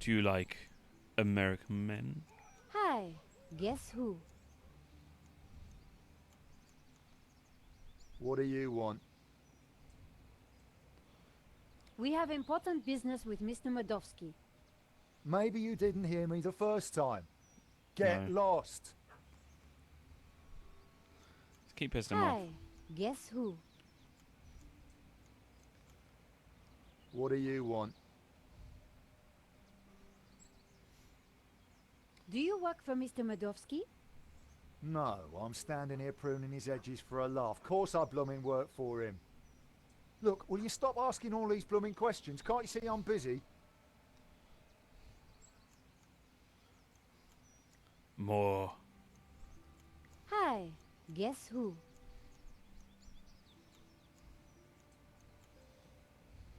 Do you like American men? Hi, guess who? What do you want? We have important business with Mr. Madovsky. Maybe you didn't hear me the first time. Get No. lost. Let's keep pissing him off. Hi, guess who? What do you want? Do you work for Mr. Madovsky? No, I'm standing here pruning his edges for a laugh. Course I blooming work for him. Look, will you stop asking all these blooming questions? Can't you see I'm busy? More. Hi, guess who?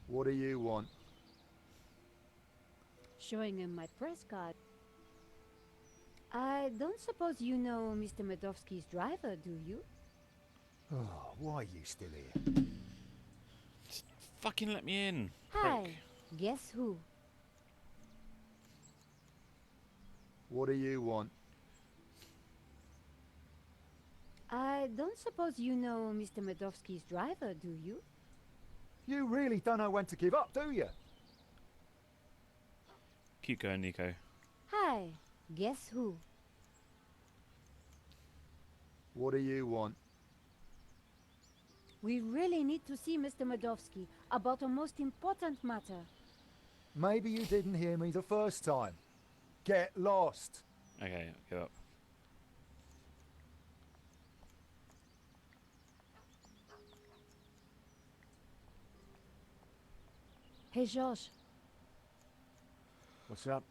What do you want? Showing him my press card. I don't suppose you know Mr. Madovsky's driver, do you? Oh, why are you still here? Just fucking let me in. Hi, Prick. guess who? What do you want? I don't suppose you know Mr. Madovsky's driver, do you? You really don't know when to give up, do you? Keep going, Nico. Hi, guess who? What do you want? We really need to see Mr. Madovsky about a most important matter. Maybe you didn't hear me the first time. Get lost. Okay, give up. Hey, Georges. What's up?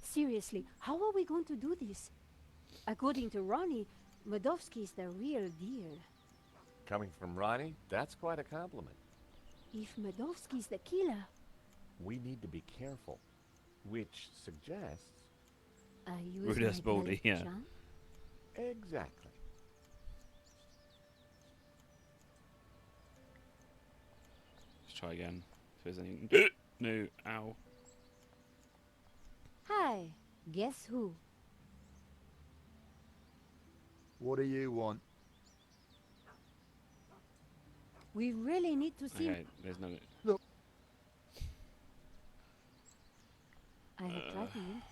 Seriously, how are we going to do this? According to Ronnie, Madovsky is the real deal. Coming from Ronnie, that's quite a compliment. If Madovsky's the killer, We need to be careful, which suggests... I use Rudolph's my baldy, belt, yeah. John. Exactly. Let's try again. If there's anything. No, ow. Hi, guess who? What do you want? We really need to see. Okay, there's no. Look. I have tried to him.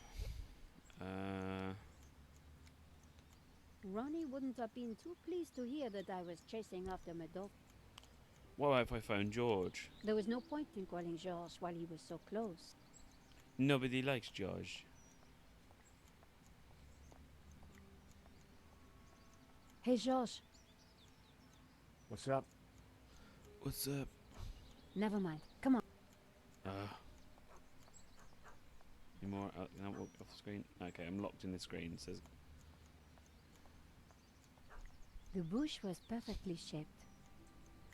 Ronnie wouldn't have been too pleased to hear that I was chasing after Madov. What if I phone George? There was no point in calling Georges while he was so close. Nobody likes George. Hey, Georges. What's up? What's up? Never mind. Come on. Any more? Can I walk off the screen? Okay, I'm locked in the screen. It says. The bush was perfectly shaped.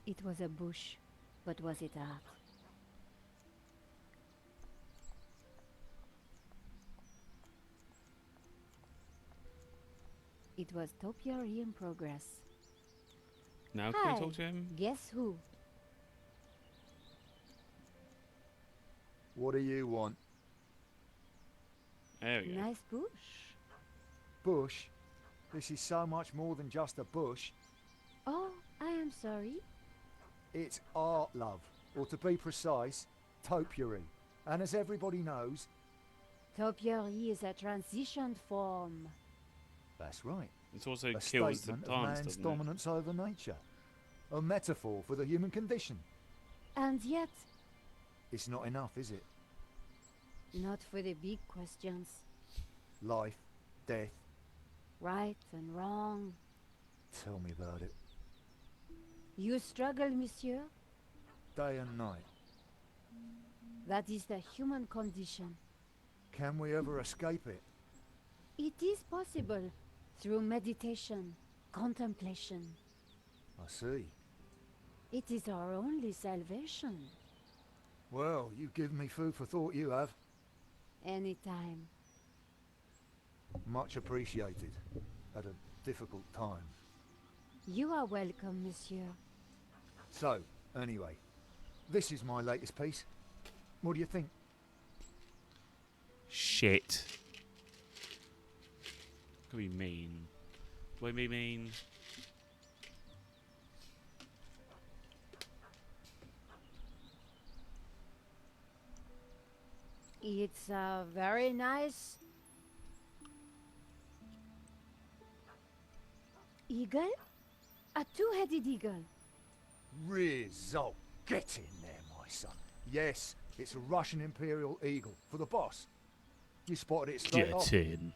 It was a bush, but was it art? It was topiary in progress. Now Hi, can we talk to him? guess who? What do you want? There we go. Nice bush. Bush? This is so much more than just a bush. Oh, I am sorry. It's art, love. Or to be precise, topiary. And as everybody knows, Topiary is a transition form. That's right. It also A kills the statement of plants, man's doesn't it? dominance over nature. A metaphor for the human condition. And yet, It's not enough, is it? not for the big questions. Life, death. Right and wrong. Tell me about it. You struggle, monsieur? Day and night. That is the human condition. Can we ever escape it? It is possible through meditation, contemplation. I see. It is our only salvation. Well, you've given me food for thought, you have. Anytime. Much appreciated. At a difficult time. You are welcome, monsieur. So, anyway, this is my latest piece. What do you think? Shit. Could be mean. Would be mean. It's very nice. Eagle? A two-headed eagle. Rizzo, get in there, my son. Yes, it's a Russian Imperial Eagle for the boss. You spotted it straight off. Get in.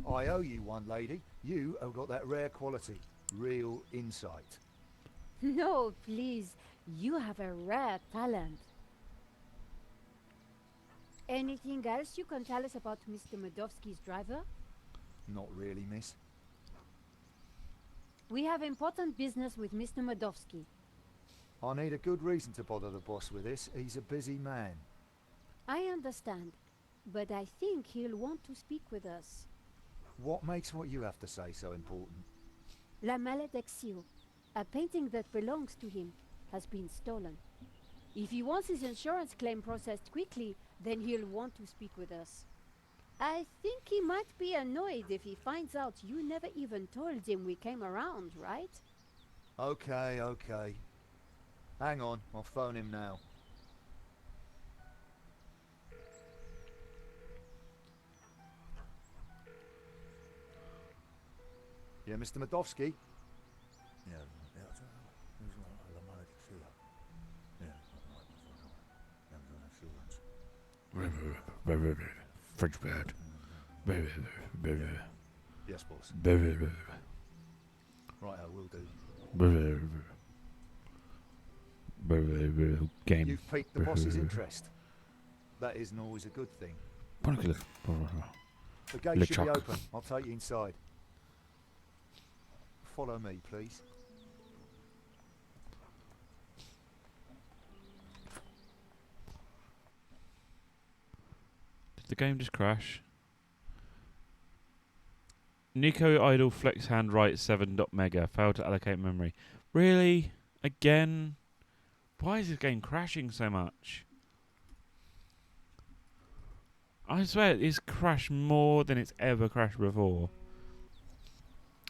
I owe you one, lady. You have got that rare quality. Real insight. No, please. You have a rare talent. Anything else you can tell us about Mr. Medovsky's driver? Not really, miss. We have important business with Mr. Medovsky. I need a good reason to bother the boss with this. He's a busy man. I understand, but I think he'll want to speak with us. What makes what you have to say so important? La Maledicción, a painting that belongs to him, has been stolen. If he wants his insurance claim processed quickly, then he'll want to speak with us. I think he might be annoyed if he finds out you never even told him we came around, right? Okay, okay. Hang on, I'll phone him now. Yeah, Mr. Medovsky? Yeah. French bird. Yes, boss. Right, I will do. Game. You've piqued the boss's interest. That isn't always a good thing. The gate should be open. I'll take you inside. Follow me, please. Did the game just crash? Nico idle flex hand right 7.mega. Failed to allocate memory. Really? Again? Why is this game crashing so much? I swear it's crashed more than it's ever crashed before.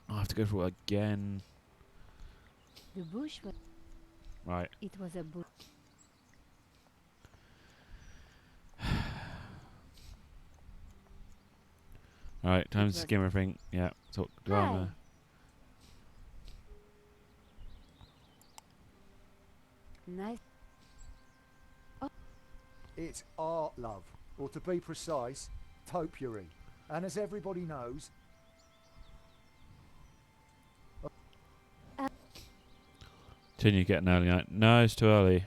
I have to go through it again. The bush was... Right. It was a bush. Alright, time to skim everything. Yeah, talk drama. Nice. Oh. It's art, love. Or to be precise, topiary. And as everybody knows... Continue getting early night. No, it's too early.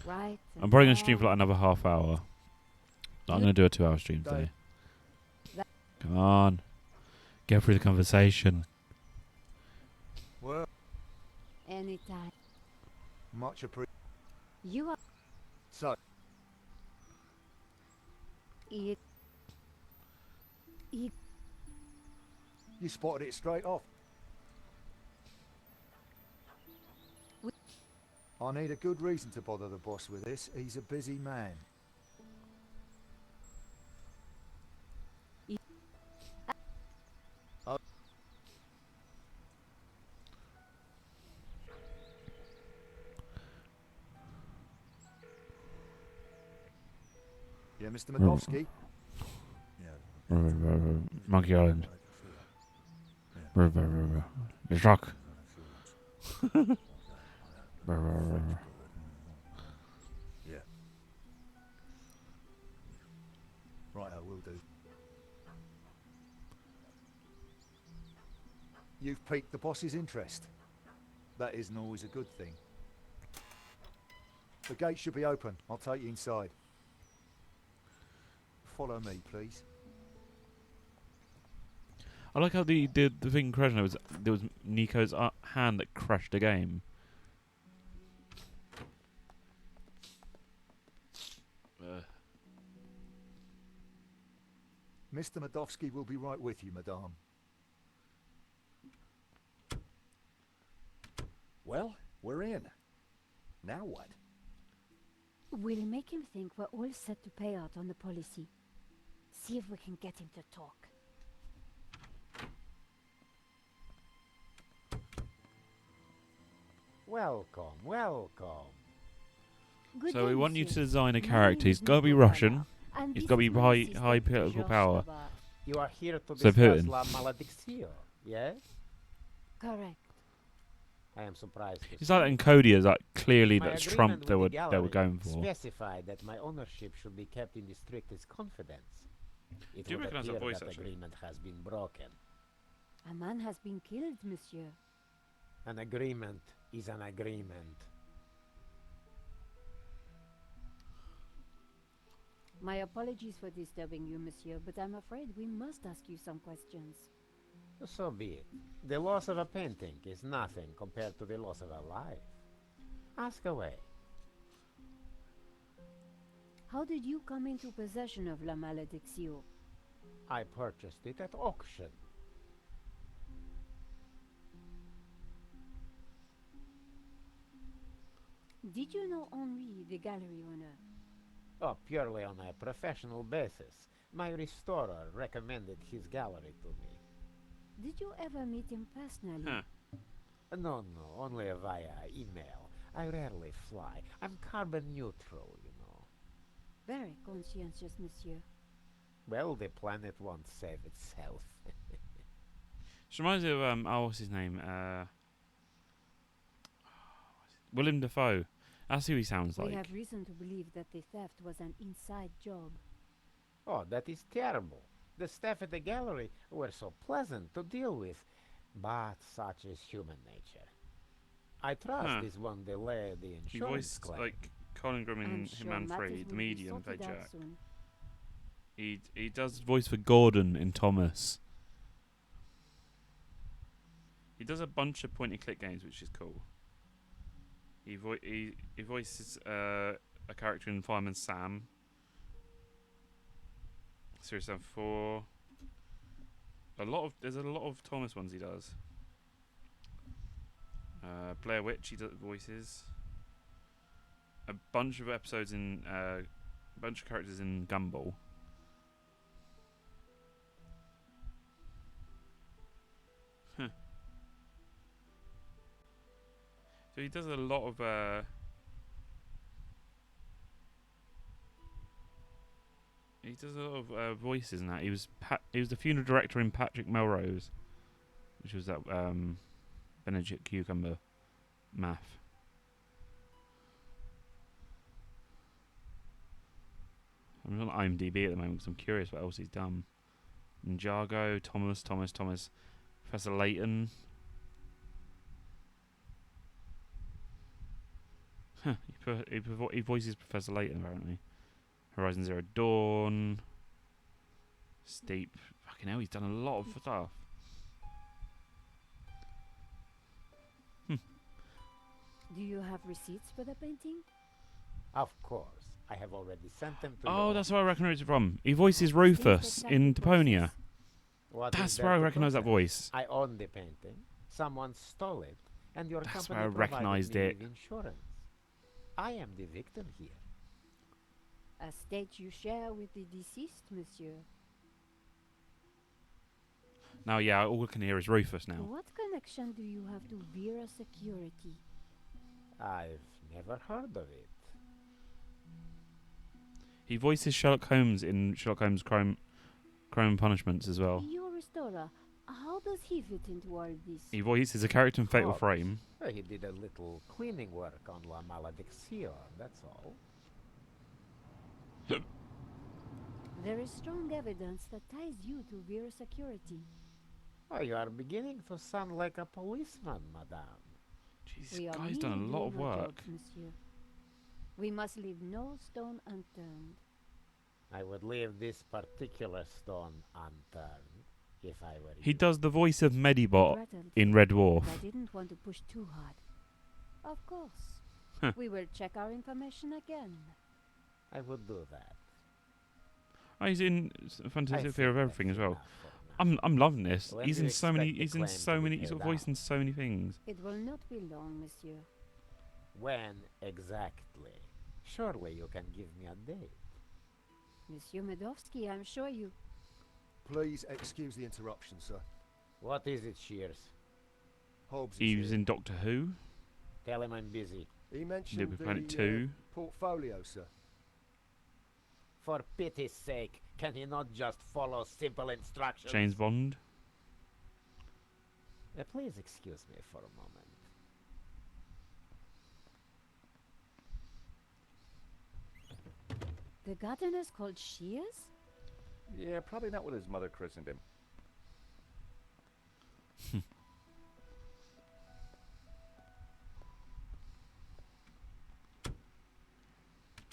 Right. I'm probably going to stream for like another half hour. I'm going to do a 2-hour stream today. Come on. Get through the conversation. Well, anytime. Much appreciated. You are... So... You spotted it straight off. I need a good reason to bother the boss with this. He's a busy man. Yeah, Mr. Medovsky? Monkey Island. The truck. Yeah. Right, I will do. You've piqued the boss's interest. That isn't always a good thing. The gate should be open. I'll take you inside. Follow me, please. I like how the thing crashed. There was Nico's hand that crashed the game. Mr. Madovsky will be right with you, madame. Well, we're in. Now what? We'll make him think we're all set to pay out on the policy. See if we can get him to talk. Welcome, welcome. Good So we day, want you to monsieur. design a My character. name He's is got to be Nicolas, Russian. and He's this got to be is my high assistant, political Georges power. Tabar. You are here to So discuss Putin. La Maledicción, yes? Correct. I am surprised to It's see. like in Cody, it's like clearly My that's agreement Trump with they the were gallery going for. specified that my ownership should be kept in the strictest confidence. It Do you would recognise that appear voice, that actually? agreement has been broken. A man has been killed, monsieur. An agreement is an agreement. My apologies for disturbing you, monsieur, but I'm afraid we must ask you some questions. So be it. The loss of a painting is nothing compared to the loss of a life. Ask away. How did you come into possession of La Maledicción? I purchased it at auction. Did you know Henri, the gallery owner? Oh, purely on a professional basis. My restorer recommended his gallery to me. Did you ever meet him personally? Huh. No, only via email. I rarely fly. I'm carbon neutral, you know. Very conscientious, monsieur. Well, the planet won't save itself. She reminds me of what's his name? Willem Dafoe. That's who he sounds We like. have reason to believe that the theft was an inside job. Oh, that is terrible. The staff at the gallery were so pleasant to deal with, but such is human nature. I trust this won't delay the He insurance voiced claim. like Colin Grimm I'm in sure Hitman 3, matters the will be medium played sorted out Jack. soon. He does voice for Gordon in Thomas. He does a bunch of point-and-click games, which is cool. He voices a character in Fireman Sam. Series 4. There's a lot of Thomas ones he does. Blair Witch he does voices. A bunch of episodes in a bunch of characters in Gumball. Huh. So he does a lot of voices in that. He was the funeral director in Patrick Melrose, which was that Benedict Cucumber math. I'm on IMDb at the moment because I'm curious what else he's done. Ninjago, Thomas, Professor Layton. Huh, he voices Professor Layton apparently. Horizon Zero Dawn. Steep. Fucking hell, he's done a lot of stuff. Do you have receipts for the painting? Of course. I have already sent them to you. Oh, that's where I recognise it from. He voices Rufus in Deponia. What is That's there where I to recognise that protest? voice. I own the painting. Someone stole it, and your That's company where I provided recognised me it. with insurance. I am the victim here. A state you share with the deceased, monsieur. Now, yeah, all I can hear is Rufus now. What connection do you have to Vera Security? I've never heard of it. He voices Sherlock Holmes in Sherlock Holmes Crime Crime and Punishments as well. Your restorer, how does he fit into all this? He voices a character in Fatal Hobbs. Frame. He did a little cleaning work on La Malediction, that's all. There is strong evidence that ties you to Vera Security. Oh, you are beginning to sound like a policeman, madame. Jeez, We are guy's done a merely lot of doing our work. jobs, monsieur. We must leave no stone unturned. I would leave this particular stone unturned if I were He you. does the voice of Medibot Rattled in me, Red but Dwarf. I didn't want to push too hard. Of course. We will check our information again. I would do that. Oh, he's in Fantastic think Fear of that's Everything as well. enough for now. I'm loving this. When He's do you in so many. expect the He's in claim so to be many. He's got paid voice out? in so many things. It will not be long, monsieur. When exactly? Surely you can give me a date. Monsieur Medovsky, I'm sure you... Please excuse the interruption, sir. What is it, Shears? Hobbs is He was here. in Doctor Who. Tell him I'm busy. He mentioned Little the Planet 2. portfolio, sir. For pity's sake, can he not just follow simple instructions? James Bond. Please excuse me for a moment. The gardener's called Shears? Yeah, probably not what his mother christened him.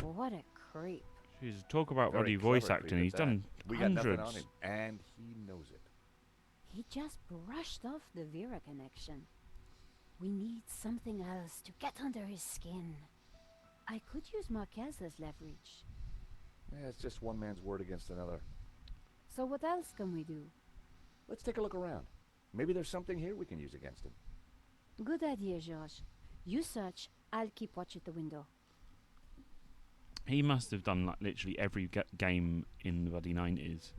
What a creep. Jeez, talk about Very bloody voice clever acting. creep He's at that. done We got nothing on hundreds. him, and he knows it. He just brushed off the Vera connection. We need something else to get under his skin. I could use Marquez as leverage. Yeah, it's just one man's word against another. So what else can we do? Let's take a look around. Maybe there's something here we can use against him. Good idea, George. You search, I'll keep watch at the window. He must have done like literally every game in the bloody 90s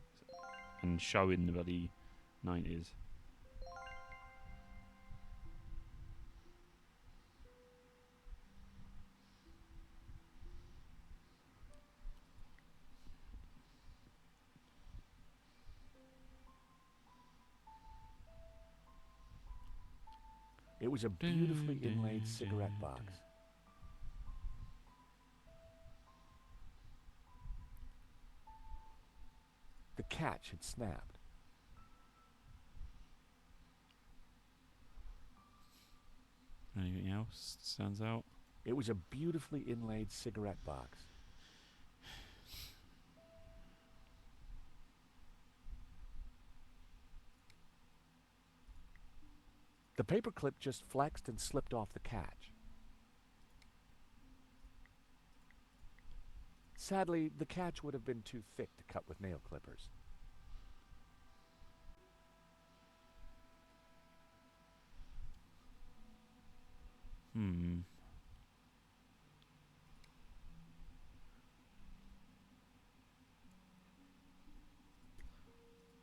and show in the bloody 90s. It was a beautifully inlaid cigarette box. The catch had snapped. Anything else stands out? It was a beautifully inlaid cigarette box. The paperclip just flexed and slipped off the catch. Sadly, the catch would have been too thick to cut with nail clippers.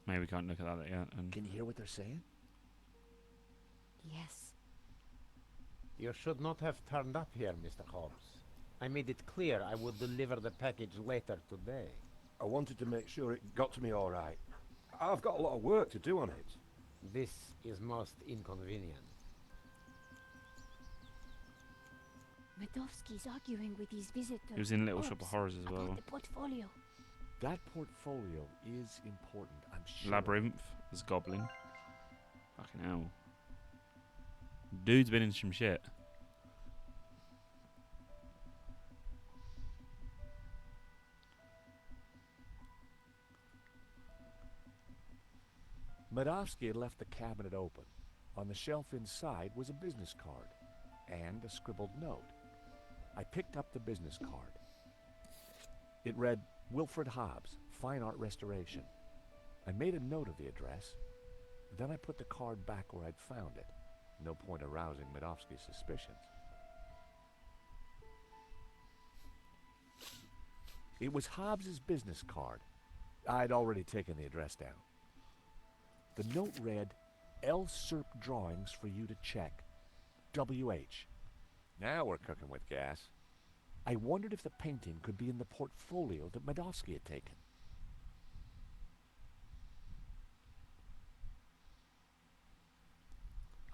Maybe we can't look at that yet. And Can you hear what they're saying? Yes. You should not have turned up here, Mr. Hobbs. I made it clear I would deliver the package later today. I wanted to make sure it got to me all right. I've got a lot of work to do on it. This is most inconvenient. Medovsky's arguing with his visitor. he was in Little Shop of Hobbs, Horrors as about well. the portfolio. That portfolio is important, I'm sure. Labyrinth as Goblin. Fucking hell. Dude's been in some shit. Medovsky had left the cabinet open. On the shelf inside was a business card and a scribbled note. I picked up the business card. It read, Wilfred Hobbs, Fine Art Restoration. I made a note of the address. Then I put the card back where I'd found it. No point arousing Medovsky's suspicions. It was Hobbs's business card. I'd already taken the address down. The note read, L. Serp Drawings for you to check. W.H. Now we're cooking with gas. I wondered if the painting could be in the portfolio that Medovsky had taken.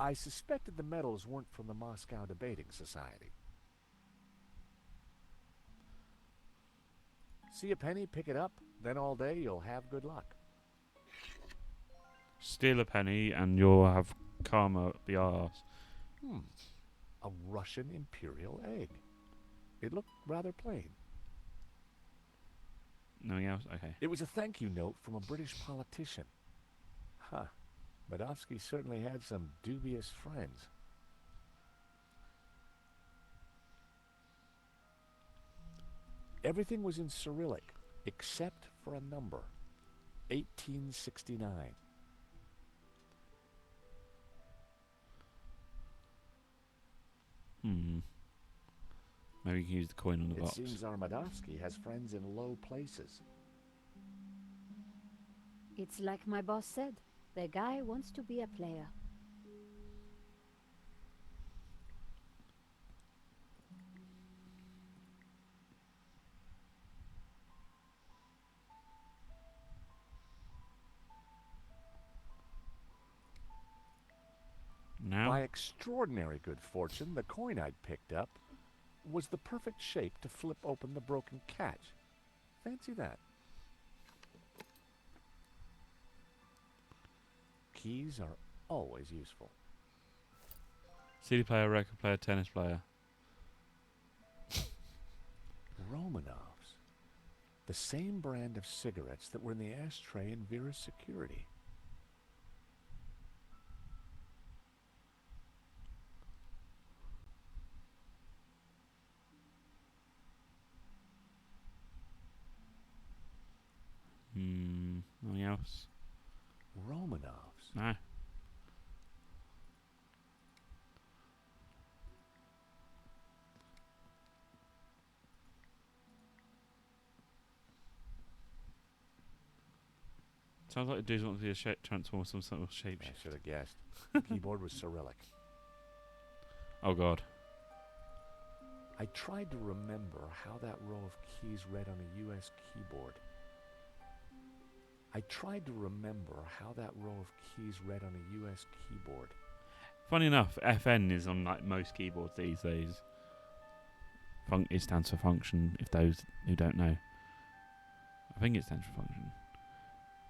I suspected the medals weren't from the Moscow Debating Society. See a penny, pick it up, then all day you'll have good luck. Steal a penny and you'll have karma up the arse. A Russian imperial egg. It looked rather plain. Nothing else? Okay. It was a thank you note from a British politician. Huh. Medovsky certainly had some dubious friends. Everything was in Cyrillic, except for a number. 1869. Maybe you can use the coin on the box. It seems Armadovsky has friends in low places. It's like my boss said. The guy wants to be a player. Now? By extraordinary good fortune, the coin I'd picked up was the perfect shape to flip open the broken catch. Fancy that. Keys are always useful. CD player, record player, tennis player. Romanovs. The same brand of cigarettes that were in the ashtray in Vera's security. Nothing else? Romanovs. No. Sounds like the dude wants to be a transform some sort of shape. I should have guessed. Keyboard was Cyrillic. Oh god. I tried to remember how that row of keys read on a U.S. keyboard. Funny enough, FN is on like most keyboards these days. It stands for function, if those who don't know. I think it stands for function.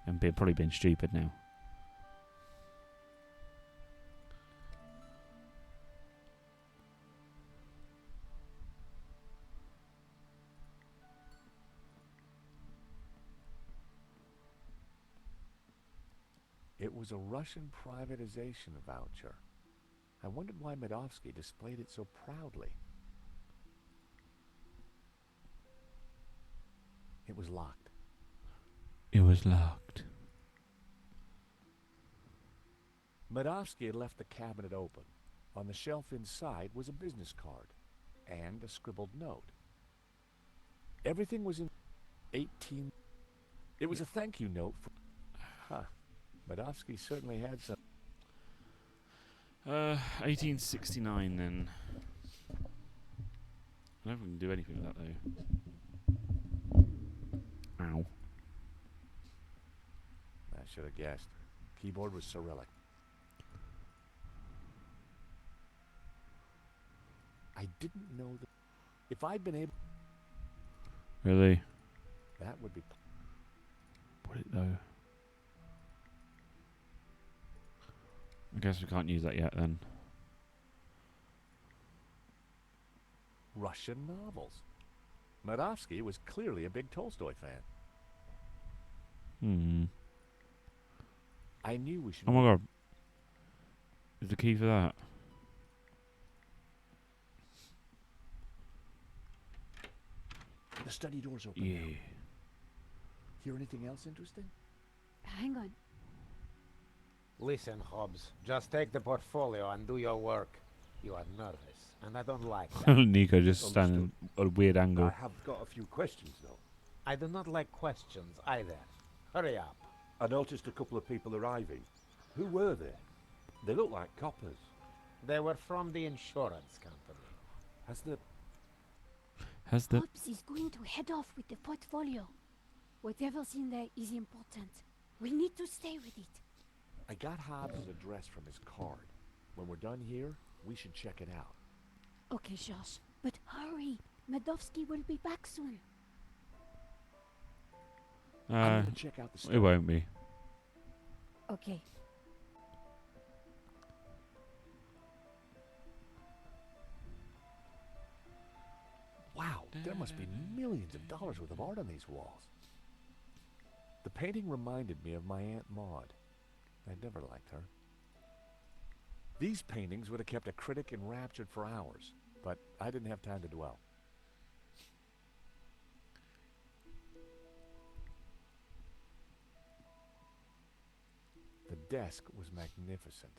And probably being stupid now. It was a Russian privatization voucher. I wondered why Medovsky displayed it so proudly. It was locked. It was locked. Medovsky had left the cabinet open. On the shelf inside was a business card and a scribbled note. Everything was in 18... It was a thank you note for... Huh. Medovsky certainly had some... 1869 then. I don't think we can do anything with that though. Ow. I should have guessed. Keyboard was Cyrillic. I didn't know that... If I'd been able... Really? That would be... Would it though? I guess we can't use that yet then. Russian novels. Medovsky was clearly a big Tolstoy fan. I knew we should... Oh my god. Is the key for that? The study door's open. Yeah. Now. Hear anything else interesting? Hang on. Listen, Hobbs, just take the portfolio and do your work. You are nervous, and I don't like that. Nico just standing at a weird angle. I have got a few questions, though. I do not like questions either. Hurry up. I noticed a couple of people arriving. Who were they? They look like coppers. They were from the insurance company. Has the... Hobbs is going to head off with the portfolio. Whatever's in there is important. We need to stay with it. I got Hobbs' address from his card. When we're done here, we should check it out. Okay, Josh, but hurry. Medovsky will be back soon. I'm gonna check out the It store. won't be. Okay. Wow, there must be millions of dollars worth of art on these walls. The painting reminded me of my Aunt Maud. I'd never liked her. These paintings would have kept a critic enraptured for hours, but I didn't have time to dwell. The desk was magnificent.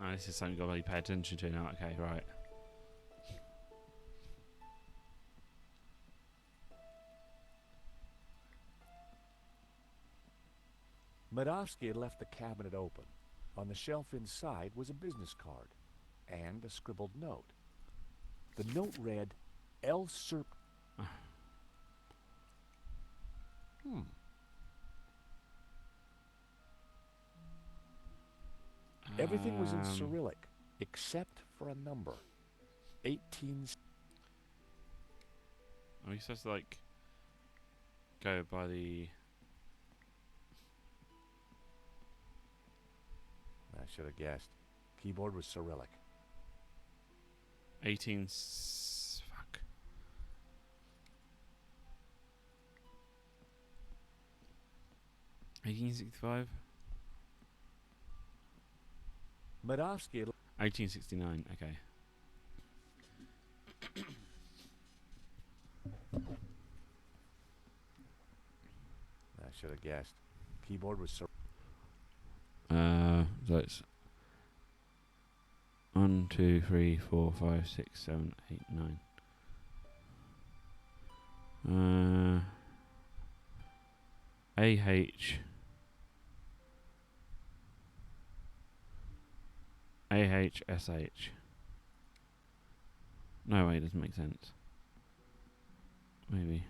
Oh, this is something you've got to really pay attention to now. Okay, right. Medovsky had left the cabinet open. On the shelf inside was a business card and a scribbled note. The note read, L. Everything was in Cyrillic, except for a number. 18... Are we supposed to, like, go by the... I should have guessed. Keyboard was Cyrillic. 18... Fuck. 1865? Medovsky... 1869, okay. I should have guessed. Keyboard was Cyrillic. So it's 1, 2, 3, 4, 5, 6, 7, 8, 9. AH. AHSH. No way, it doesn't make sense. Maybe.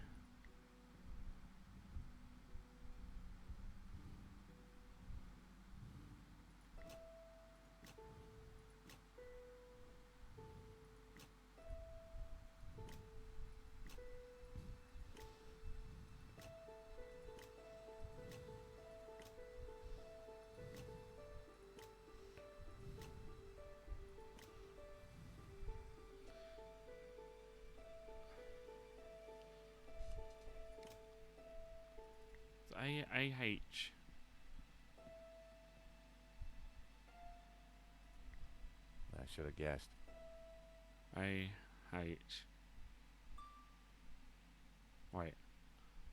AH. I should have guessed. AH. Wait.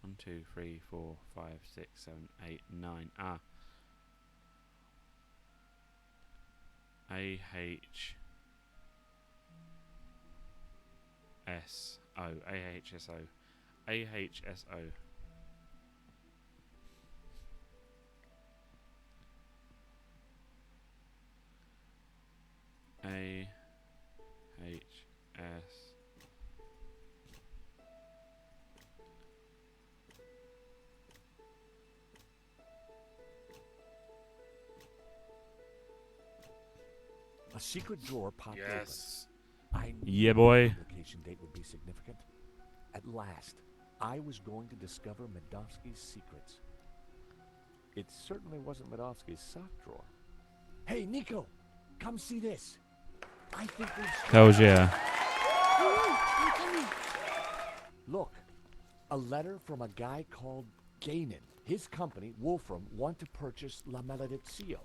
1, 2, 3, 4, 5, 6, 7, 8, 9. Ah. AHSO. AHSO. AHSO. AHS. A secret drawer popped Yes. open. I knew Yeah, boy. the publication date would be significant. At last, I was going to discover Medovsky's secrets. It certainly wasn't Medovsky's sock drawer. Hey, Nico, come see this. I think we've... Hells yeah. Look, a letter from a guy called Gainan. His company, Wolfram, want to purchase La Maledizio.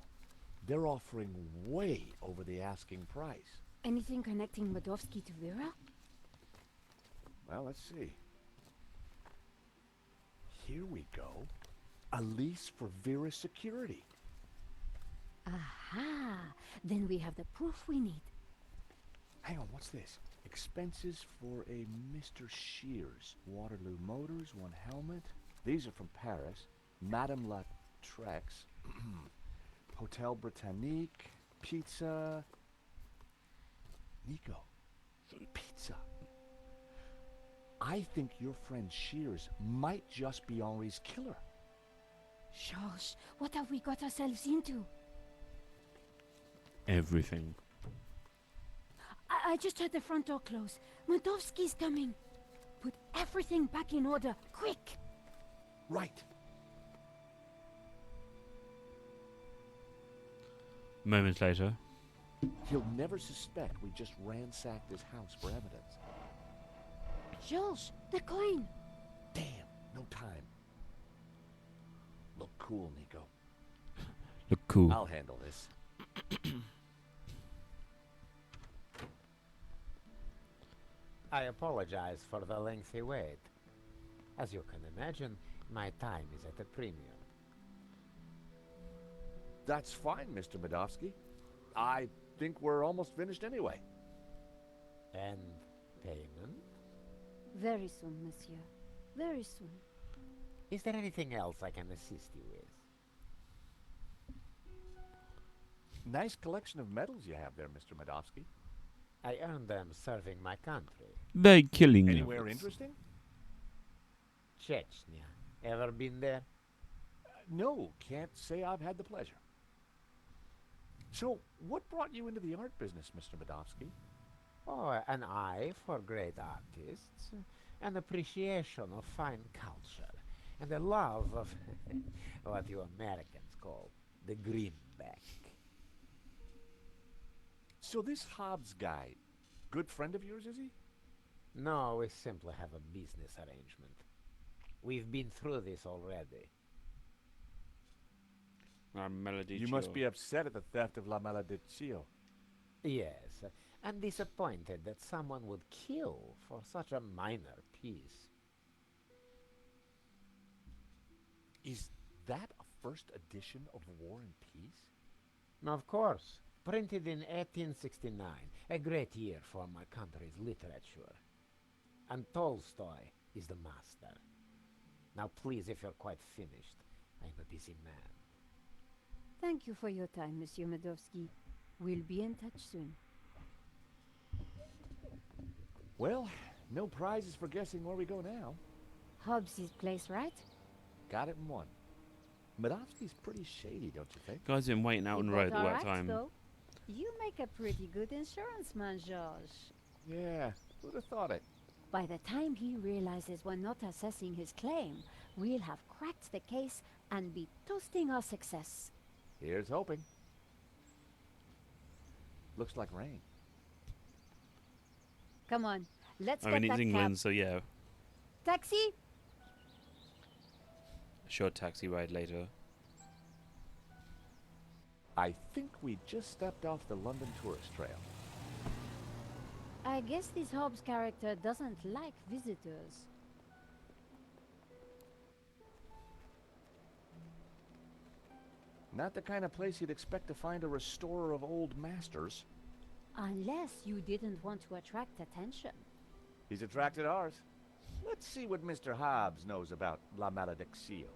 They're offering way over the asking price. Anything connecting Medovsky to Vera? Well, let's see. Here we go. A lease for Vera's security. Aha! Then we have the proof we need. Hang on, what's this? Expenses for a Mr. Shears. Waterloo Motors, 1 helmet. These are from Paris. Madame La Trex. Hotel Britannique. Pizza. Nico. Pizza. I think your friend Shears might just be Henri's killer. Georges, what have we got ourselves into? Everything. I just heard the front door close. Mordovsky's coming. Put everything back in order, quick! Right. Moments later. He'll never suspect we just ransacked his house for evidence. Georges, the coin! Damn, no time. Look cool, Nico. Look cool. I'll handle this. I apologize for the lengthy wait. As you can imagine, my time is at a premium. That's fine, Mr. Medovsky. I think we're almost finished anyway. And payment? Very soon, monsieur. Very soon. Is there anything else I can assist you with? Nice collection of medals you have there, Mr. Medovsky. I earned them serving my country. They're killing you. Anywhere interesting? Chechnya. Ever been there? No, can't say I've had the pleasure. So, what brought you into the art business, Mr. Medovsky? Oh, an eye for great artists, an appreciation of fine culture, and a love of what you Americans call the greenback. So this Hobbs guy, good friend of yours, is he? No, we simply have a business arrangement. We've been through this already. You must be upset at the theft of La Malediccio. Yes, and disappointed that someone would kill for such a minor piece. Is that a first edition of War and Peace? Of course. Printed in 1869, a great year for my country's literature. And Tolstoy is the master. Now please, if you're quite finished, I'm a busy man. Thank you for your time, Monsieur Medovsky. We'll be in touch soon. Well, no prizes for guessing where we go now. Hobbs' place, right? Got it in one. Medovsky's pretty shady, don't you think? Guys been waiting out on the You road got the our whole acts, time. though. You make a pretty good insurance man, Georges. Yeah, who'd have thought it? By the time he realizes we're not assessing his claim, we'll have cracked the case and be toasting our success. Here's hoping. Looks like rain. Come on, let's I get mean, it's that England, cab. so yeah. Taxi? Short taxi ride later. I think we just stepped off the London tourist trail. I guess this Hobbs character doesn't like visitors. Not the kind of place you'd expect to find a restorer of old masters. Unless you didn't want to attract attention. He's attracted ours. Let's see what Mr. Hobbs knows about La Malediccio.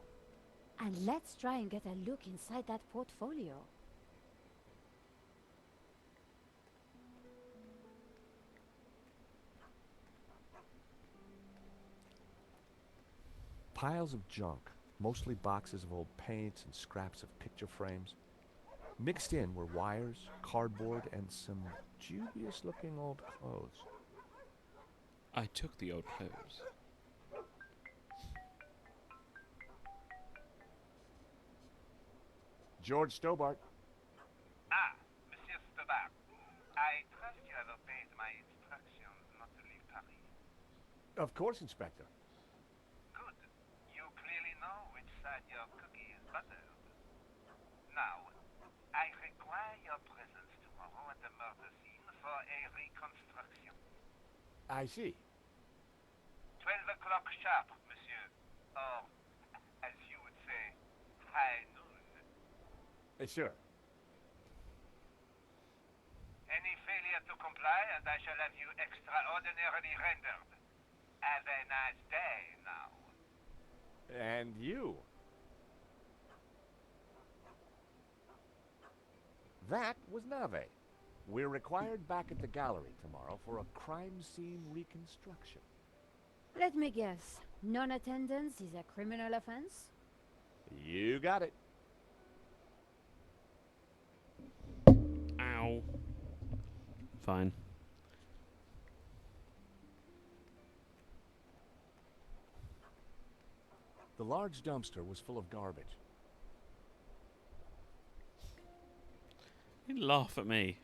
And let's try and get a look inside that portfolio. Piles of junk, mostly boxes of old paints and scraps of picture frames. Mixed in were wires, cardboard, and some dubious-looking old clothes. I took the old clothes. George Stobart. Ah, Monsieur Stobart. I trust you have obeyed my instructions not to leave Paris. Of course, Inspector. Good. You clearly know which side your cookie is buttered. Now, I require your presence tomorrow at the murder scene for a reconstruction. I see. 12 o'clock sharp, monsieur. Or, as you would say, high noon. Sure. Any failure to comply, and I shall have you extraordinarily rendered. Have a nice day now. And you. That was Nave. We're required back at the gallery tomorrow for a crime scene reconstruction. Let me guess. Non-attendance is a criminal offense? You got it. Ow. Fine. The large dumpster was full of garbage. You laugh at me.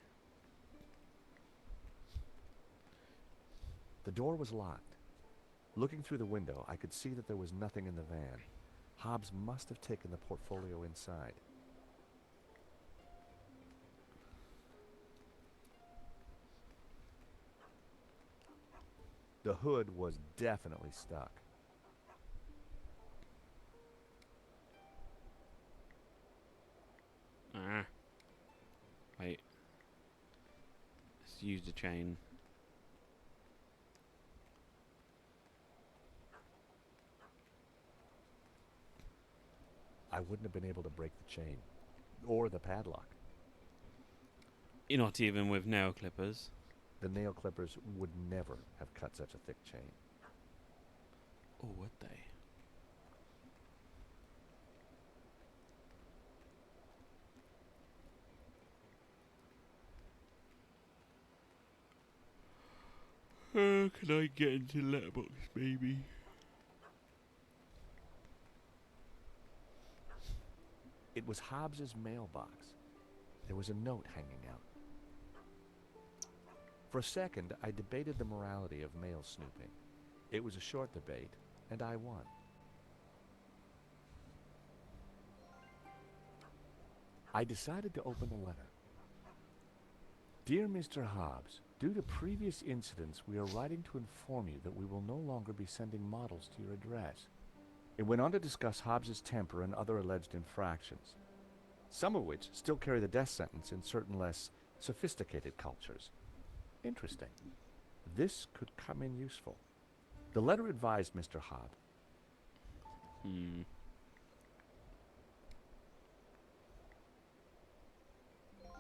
The door was locked. Looking through the window, I could see that there was nothing in the van. Hobbs must have taken the portfolio inside. The hood was definitely stuck. Ah. Wait. Let's use the chain. I wouldn't have been able to break the chain. Or the padlock. You're not even with nail clippers. The nail clippers would never have cut such a thick chain. Or would they? How can I get into the letterbox, baby? It was Hobbs's mailbox. There was a note hanging out. For a second, I debated the morality of mail snooping. It was a short debate, and I won. I decided to open the letter. Dear Mr. Hobbs, due to previous incidents, we are writing to inform you that we will no longer be sending models to your address. It went on to discuss Hobbs's temper and other alleged infractions, some of which still carry the death sentence in certain less sophisticated cultures. Interesting. This could come in useful. The letter advised Mr. Hobbs.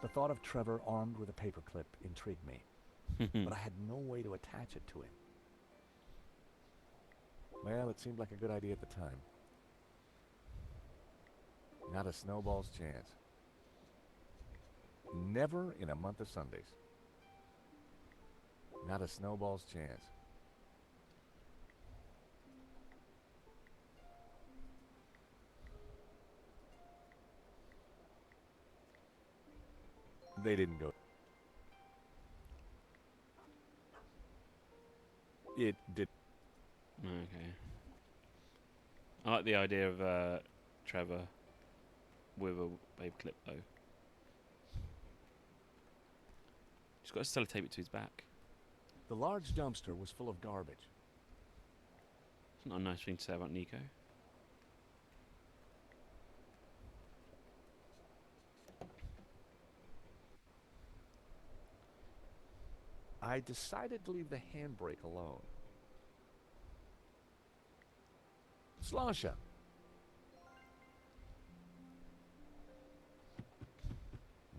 The thought of Trevor armed with a paperclip intrigued me, but I had no way to attach it to him. Well, it seemed like a good idea at the time. Not a snowball's chance. Never in a month of Sundays. Not a snowball's chance. They didn't go. It did. Okay. I like the idea of Trevor with a babe clip though. Just got to sellotape it to his back. The large dumpster was full of garbage. It's not a nice thing to say about Nico. I decided to leave the handbrake alone. Slasha.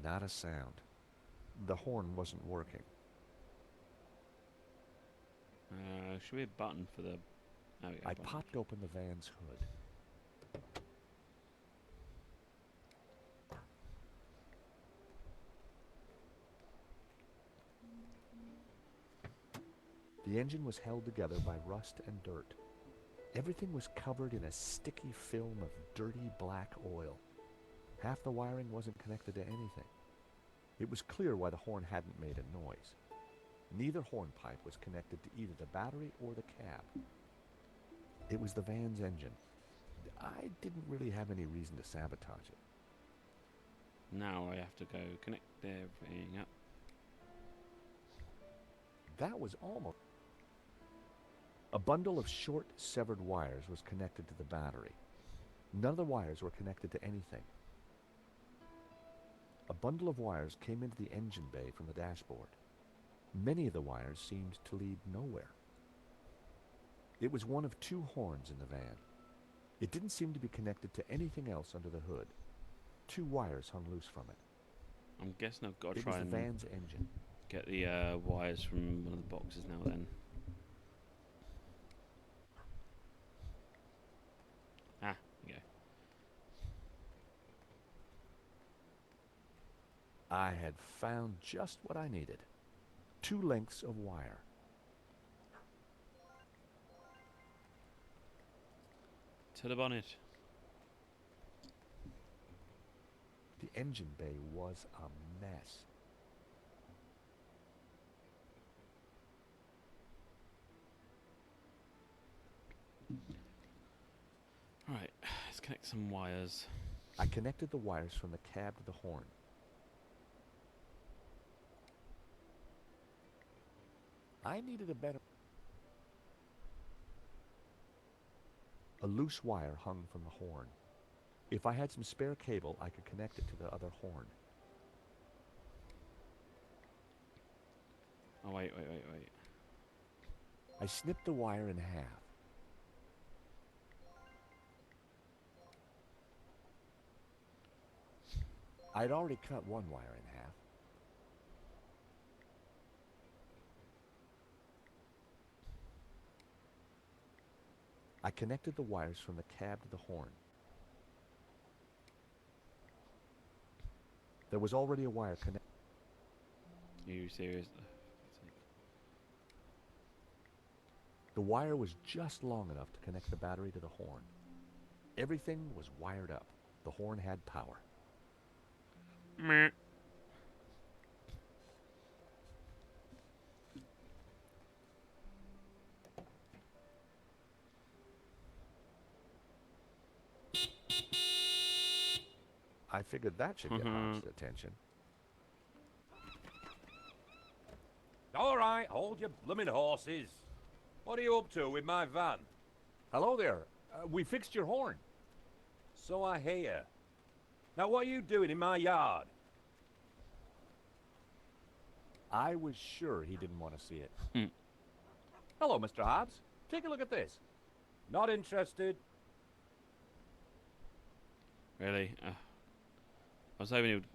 Not a sound. The horn wasn't working. Should be a button for the... There we go, I button. popped open the van's hood. The engine was held together by rust and dirt. Everything was covered in a sticky film of dirty black oil. Half the wiring wasn't connected to anything. It was clear why the horn hadn't made a noise. Neither hornpipe was connected to either the battery or the cab. It was the van's engine. I didn't really have any reason to sabotage it. Now I have to go connect everything up. That was almost... A bundle of short, severed wires was connected to the battery. None of the wires were connected to anything. A bundle of wires came into the engine bay from the dashboard. Many of the wires seemed to lead nowhere. It was one of two horns in the van. It didn't seem to be connected to anything else under the hood. 2 wires hung loose from it. I'm guessing I've got to It try was the and van's engine. get the wires from one of the boxes now then. Ah, there you go. I had found just what I needed. 2 lengths of wire. To the bonnet. The engine bay was a mess. Right, let's connect some wires. I connected the wires from the cab to the horn. I needed a better... A loose wire hung from the horn. If I had some spare cable, I could connect it to the other horn. Oh, wait. I snipped the wire in half. I'd already cut 1 wire in half. I connected the wires from the cab to the horn. There was already a wire connected. Are you serious? The wire was just long enough to connect the battery to the horn. Everything was wired up. The horn had power. Meh. I figured that should get Hobbs' attention. All right, hold your blooming horses. What are you up to with my van? Hello there. We fixed your horn. So I hear. Now what are you doing in my yard? I was sure he didn't want to see it. Hello, Mr. Hobbs. Take a look at this. Not interested. Really? I was hoping it would.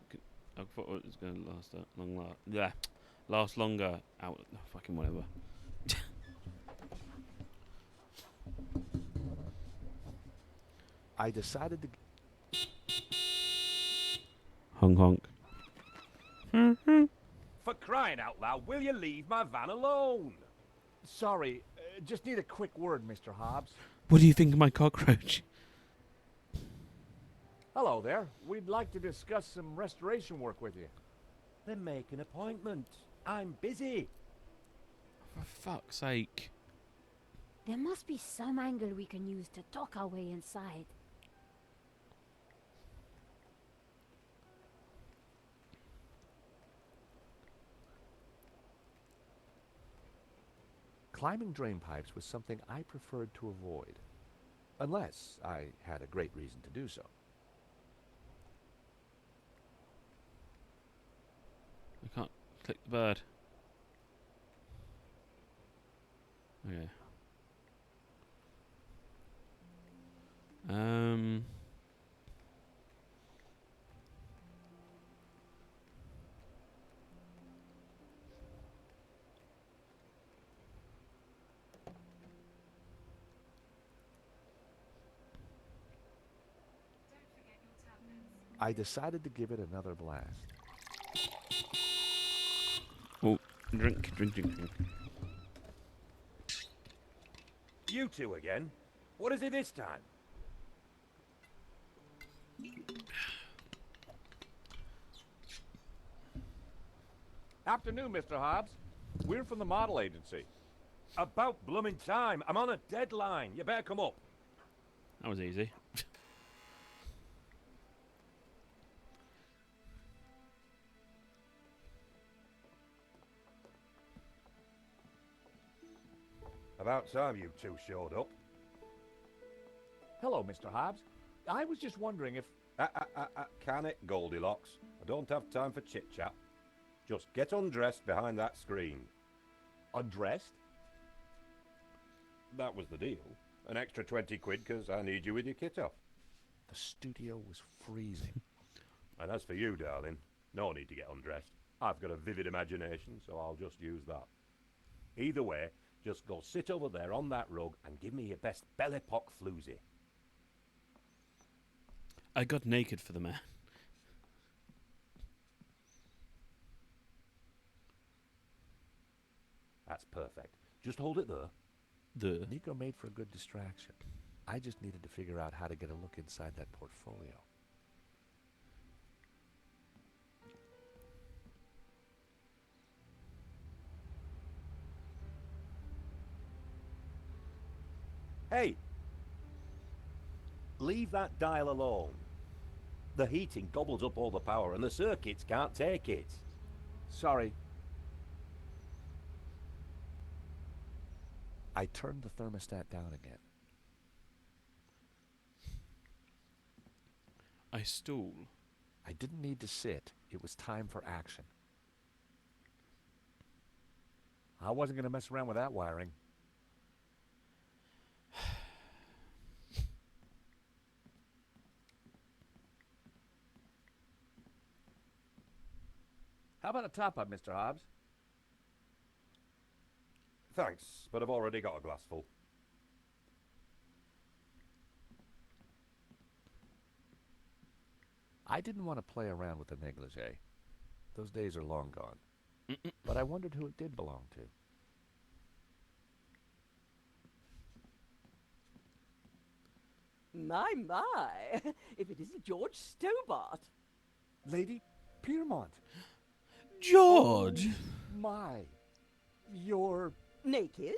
I thought it was going to last last longer. Out. Oh, fucking whatever. I decided to... Honk honk. For crying out loud, will you leave my van alone? Sorry, just need a quick word, Mr. Hobbs. What do you think of my cockroach? Hello there. We'd like to discuss some restoration work with you. Then make an appointment. I'm busy. For fuck's sake. There must be some angle we can use to talk our way inside. Climbing drain pipes was something I preferred to avoid, unless I had a great reason to do so. I can't click the bird. Okay. I decided to give it another blast. Oh, drink. You two again? What is it this time? Afternoon, Mr. Hobbs. We're from the model agency. About blooming time. I'm on a deadline. You better come up. That was easy. About time you two showed up. Hello, Mr. Hobbs. I was just wondering if... Can it, Goldilocks? I don't have time for chit-chat. Just get undressed behind that screen. Undressed? That was the deal. An extra 20 quid because I need you with your kit off. The studio was freezing. And as for you, darling, no need to get undressed. I've got a vivid imagination, so I'll just use that. Either way, just go sit over there on that rug and give me your best Belle Epoque floozy. I got naked for the man. That's perfect. Just hold it there. Nico made for a good distraction. I just needed to figure out how to get a look inside that portfolio. Hey! Leave that dial alone. The heating gobbles up all the power and the circuits can't take it. Sorry. I turned the thermostat down again. I stool. I didn't need to sit. It was time for action. I wasn't going to mess around with that wiring. How about a top-up, Mr. Hobbs? Thanks, but I've already got a glassful. I didn't want to play around with the negligee. Those days are long gone. But I wondered who it did belong to. My, if it isn't George Stobart. Lady Piermont. George! Oh, my. You're... Naked?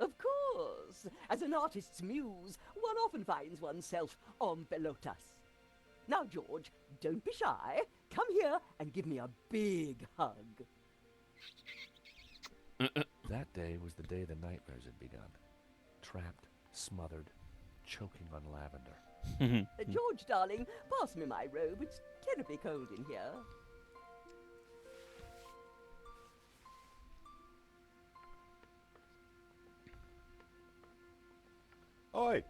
Of course. As an artist's muse, one often finds oneself en pelotas. Now, George, don't be shy. Come here and give me a big hug. That day was the day the nightmares had begun. Trapped, smothered, choking on lavender. George, darling, pass me my robe. It's terribly cold in here. Oi,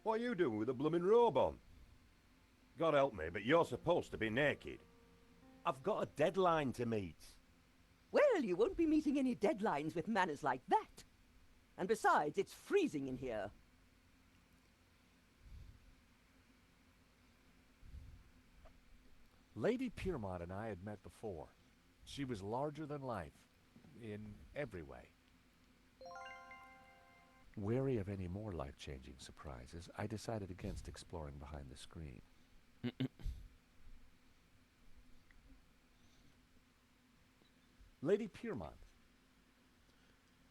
what are you doing with a blooming robe on? God help me, but you're supposed to be naked. I've got a deadline to meet. Well, you won't be meeting any deadlines with manners like that. And besides, it's freezing in here. Lady Piermont and I had met before. She was larger than life, in every way. Wary of any more life-changing surprises, I decided against exploring behind the screen. Lady Piermont.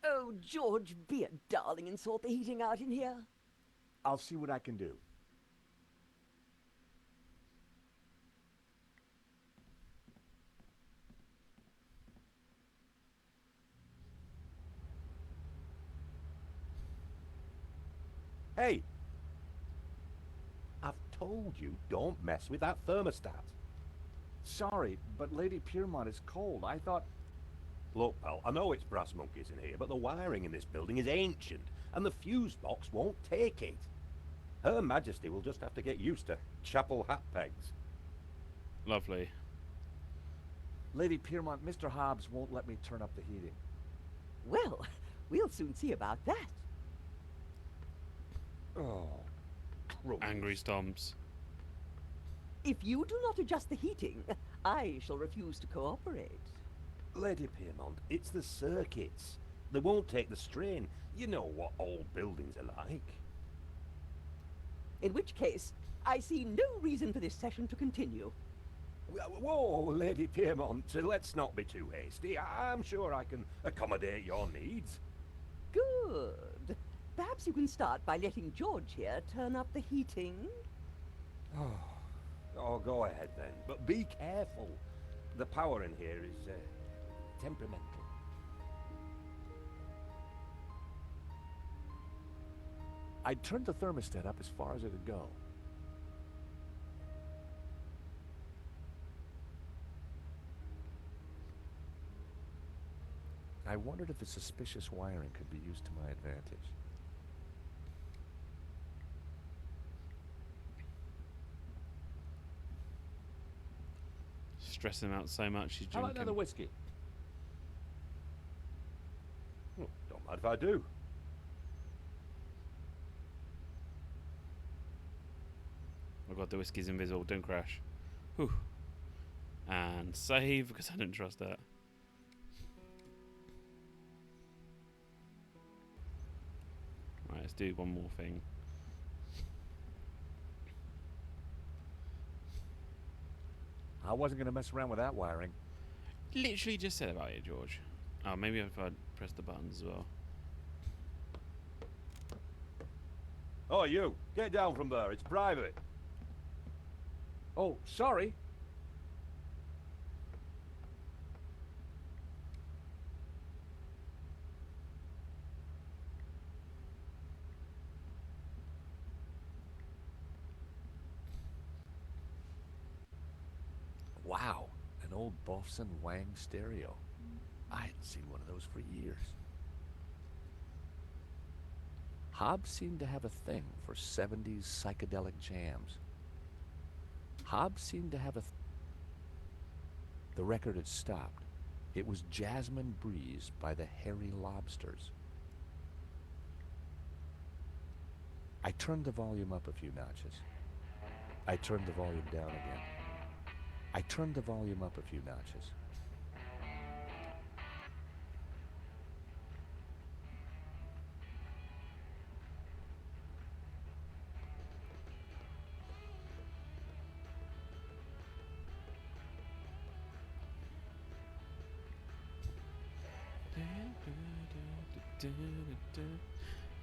Oh, George, be a darling and sort the heating out in here. I'll see what I can do. Hey! I've told you, don't mess with that thermostat. Sorry, but Lady Piermont is cold. I thought... Look, pal, I know it's brass monkeys in here, but the wiring in this building is ancient, and the fuse box won't take it. Her Majesty will just have to get used to chapel hat pegs. Lovely. Lady Piermont, Mr. Hobbs won't let me turn up the heating. Well, we'll soon see about that. Oh, Angry stomps. If you do not adjust the heating, I shall refuse to cooperate. Lady Piermont, it's the circuits. They won't take the strain. You know what old buildings are like. In which case, I see no reason for this session to continue. Whoa, Lady Piermont, let's not be too hasty. I'm sure I can accommodate your needs. Good. Perhaps you can start by letting George here turn up the heating. Oh, go ahead then, but be careful. The power in here is temperamental. I turned the thermostat up as far as it would go. I wondered if the suspicious wiring could be used to my advantage. stressing him out so much. He's How about drinking. another whiskey? Oh, don't mind if I do. Oh god, the whiskey's invisible. Don't crash. Whew. And save, because I don't trust that. Right, let's do one more thing. I wasn't going to mess around with that wiring. Literally just said about it, George. Oh, maybe if I'd press the buttons as well. Oh, you! Get down from there. It's private. Oh, sorry. Wow, an old Bofson Wang stereo. I hadn't seen one of those for years. Hobbs seemed to have a thing for 70s psychedelic jams. Hobbs seemed to have a... The record had stopped. It was Jasmine Breeze by the Hairy Lobsters. I turned the volume up a few notches. I turned the volume down again. I turned the volume up a few notches.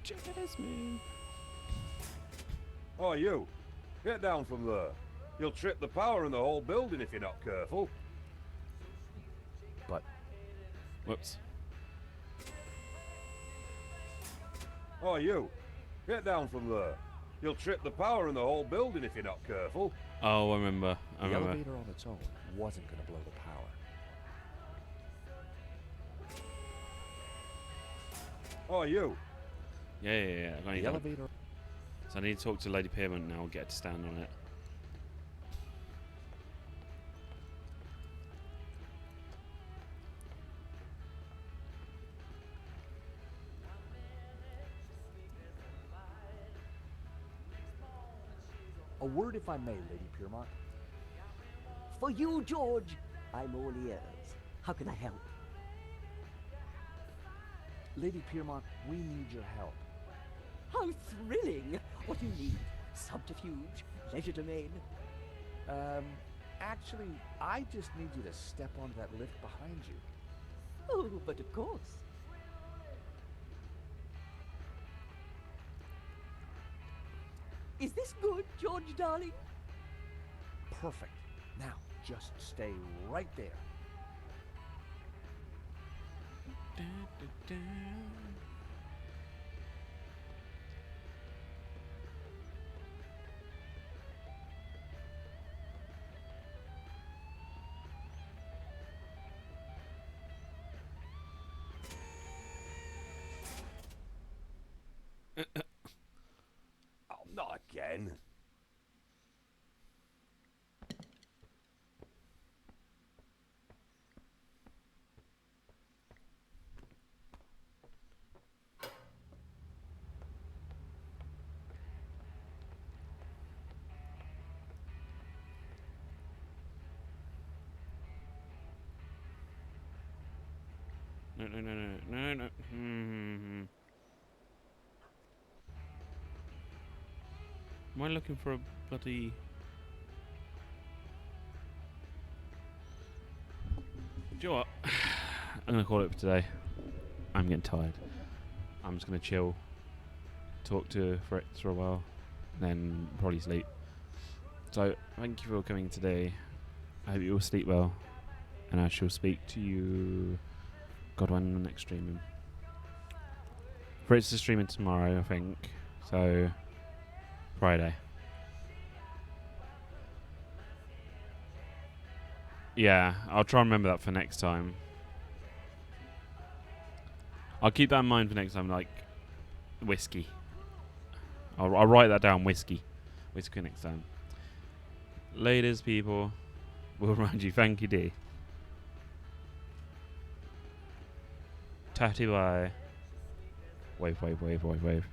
Jasmine. Oh, you! Get down from there. You'll trip the power in the whole building if you're not careful. But... Whoops. Oh, you! Get down from there. You'll trip the power in the whole building if you're not careful. Oh, I remember. I The remember. elevator on its own wasn't going to blow the power. Oh, you! Yeah. The elevator... So I need to talk to Lady Piermont now and get her to stand on it. A word, if I may, Lady Piermont. For you, George, I'm all ears. How can I help? Lady Piermont, we need your help. How thrilling! What do you need? Subterfuge? Leisure domain? Actually, I just need you to step onto that lift behind you. Oh, but of course. Is this good, George, darling? Perfect. Now, just stay right there. Oh, not again. No. Am I looking for a bloody... Do you know what? I'm going to call it for today. I'm getting tired. I'm just going to chill, talk to Fritz for a while, and then probably sleep. So, thank you for coming today. I hope you all sleep well, and I shall speak to you, God, when the next streaming. Fritz is streaming tomorrow, I think, so Friday. Yeah, I'll try and remember that for next time. I'll keep that in mind for next time, like whiskey. I'll write that down, whiskey. Whiskey next time. Ladies, people. We'll remind you. Thank you, D. Tatty bye. Wave, wave, wave, wave, wave.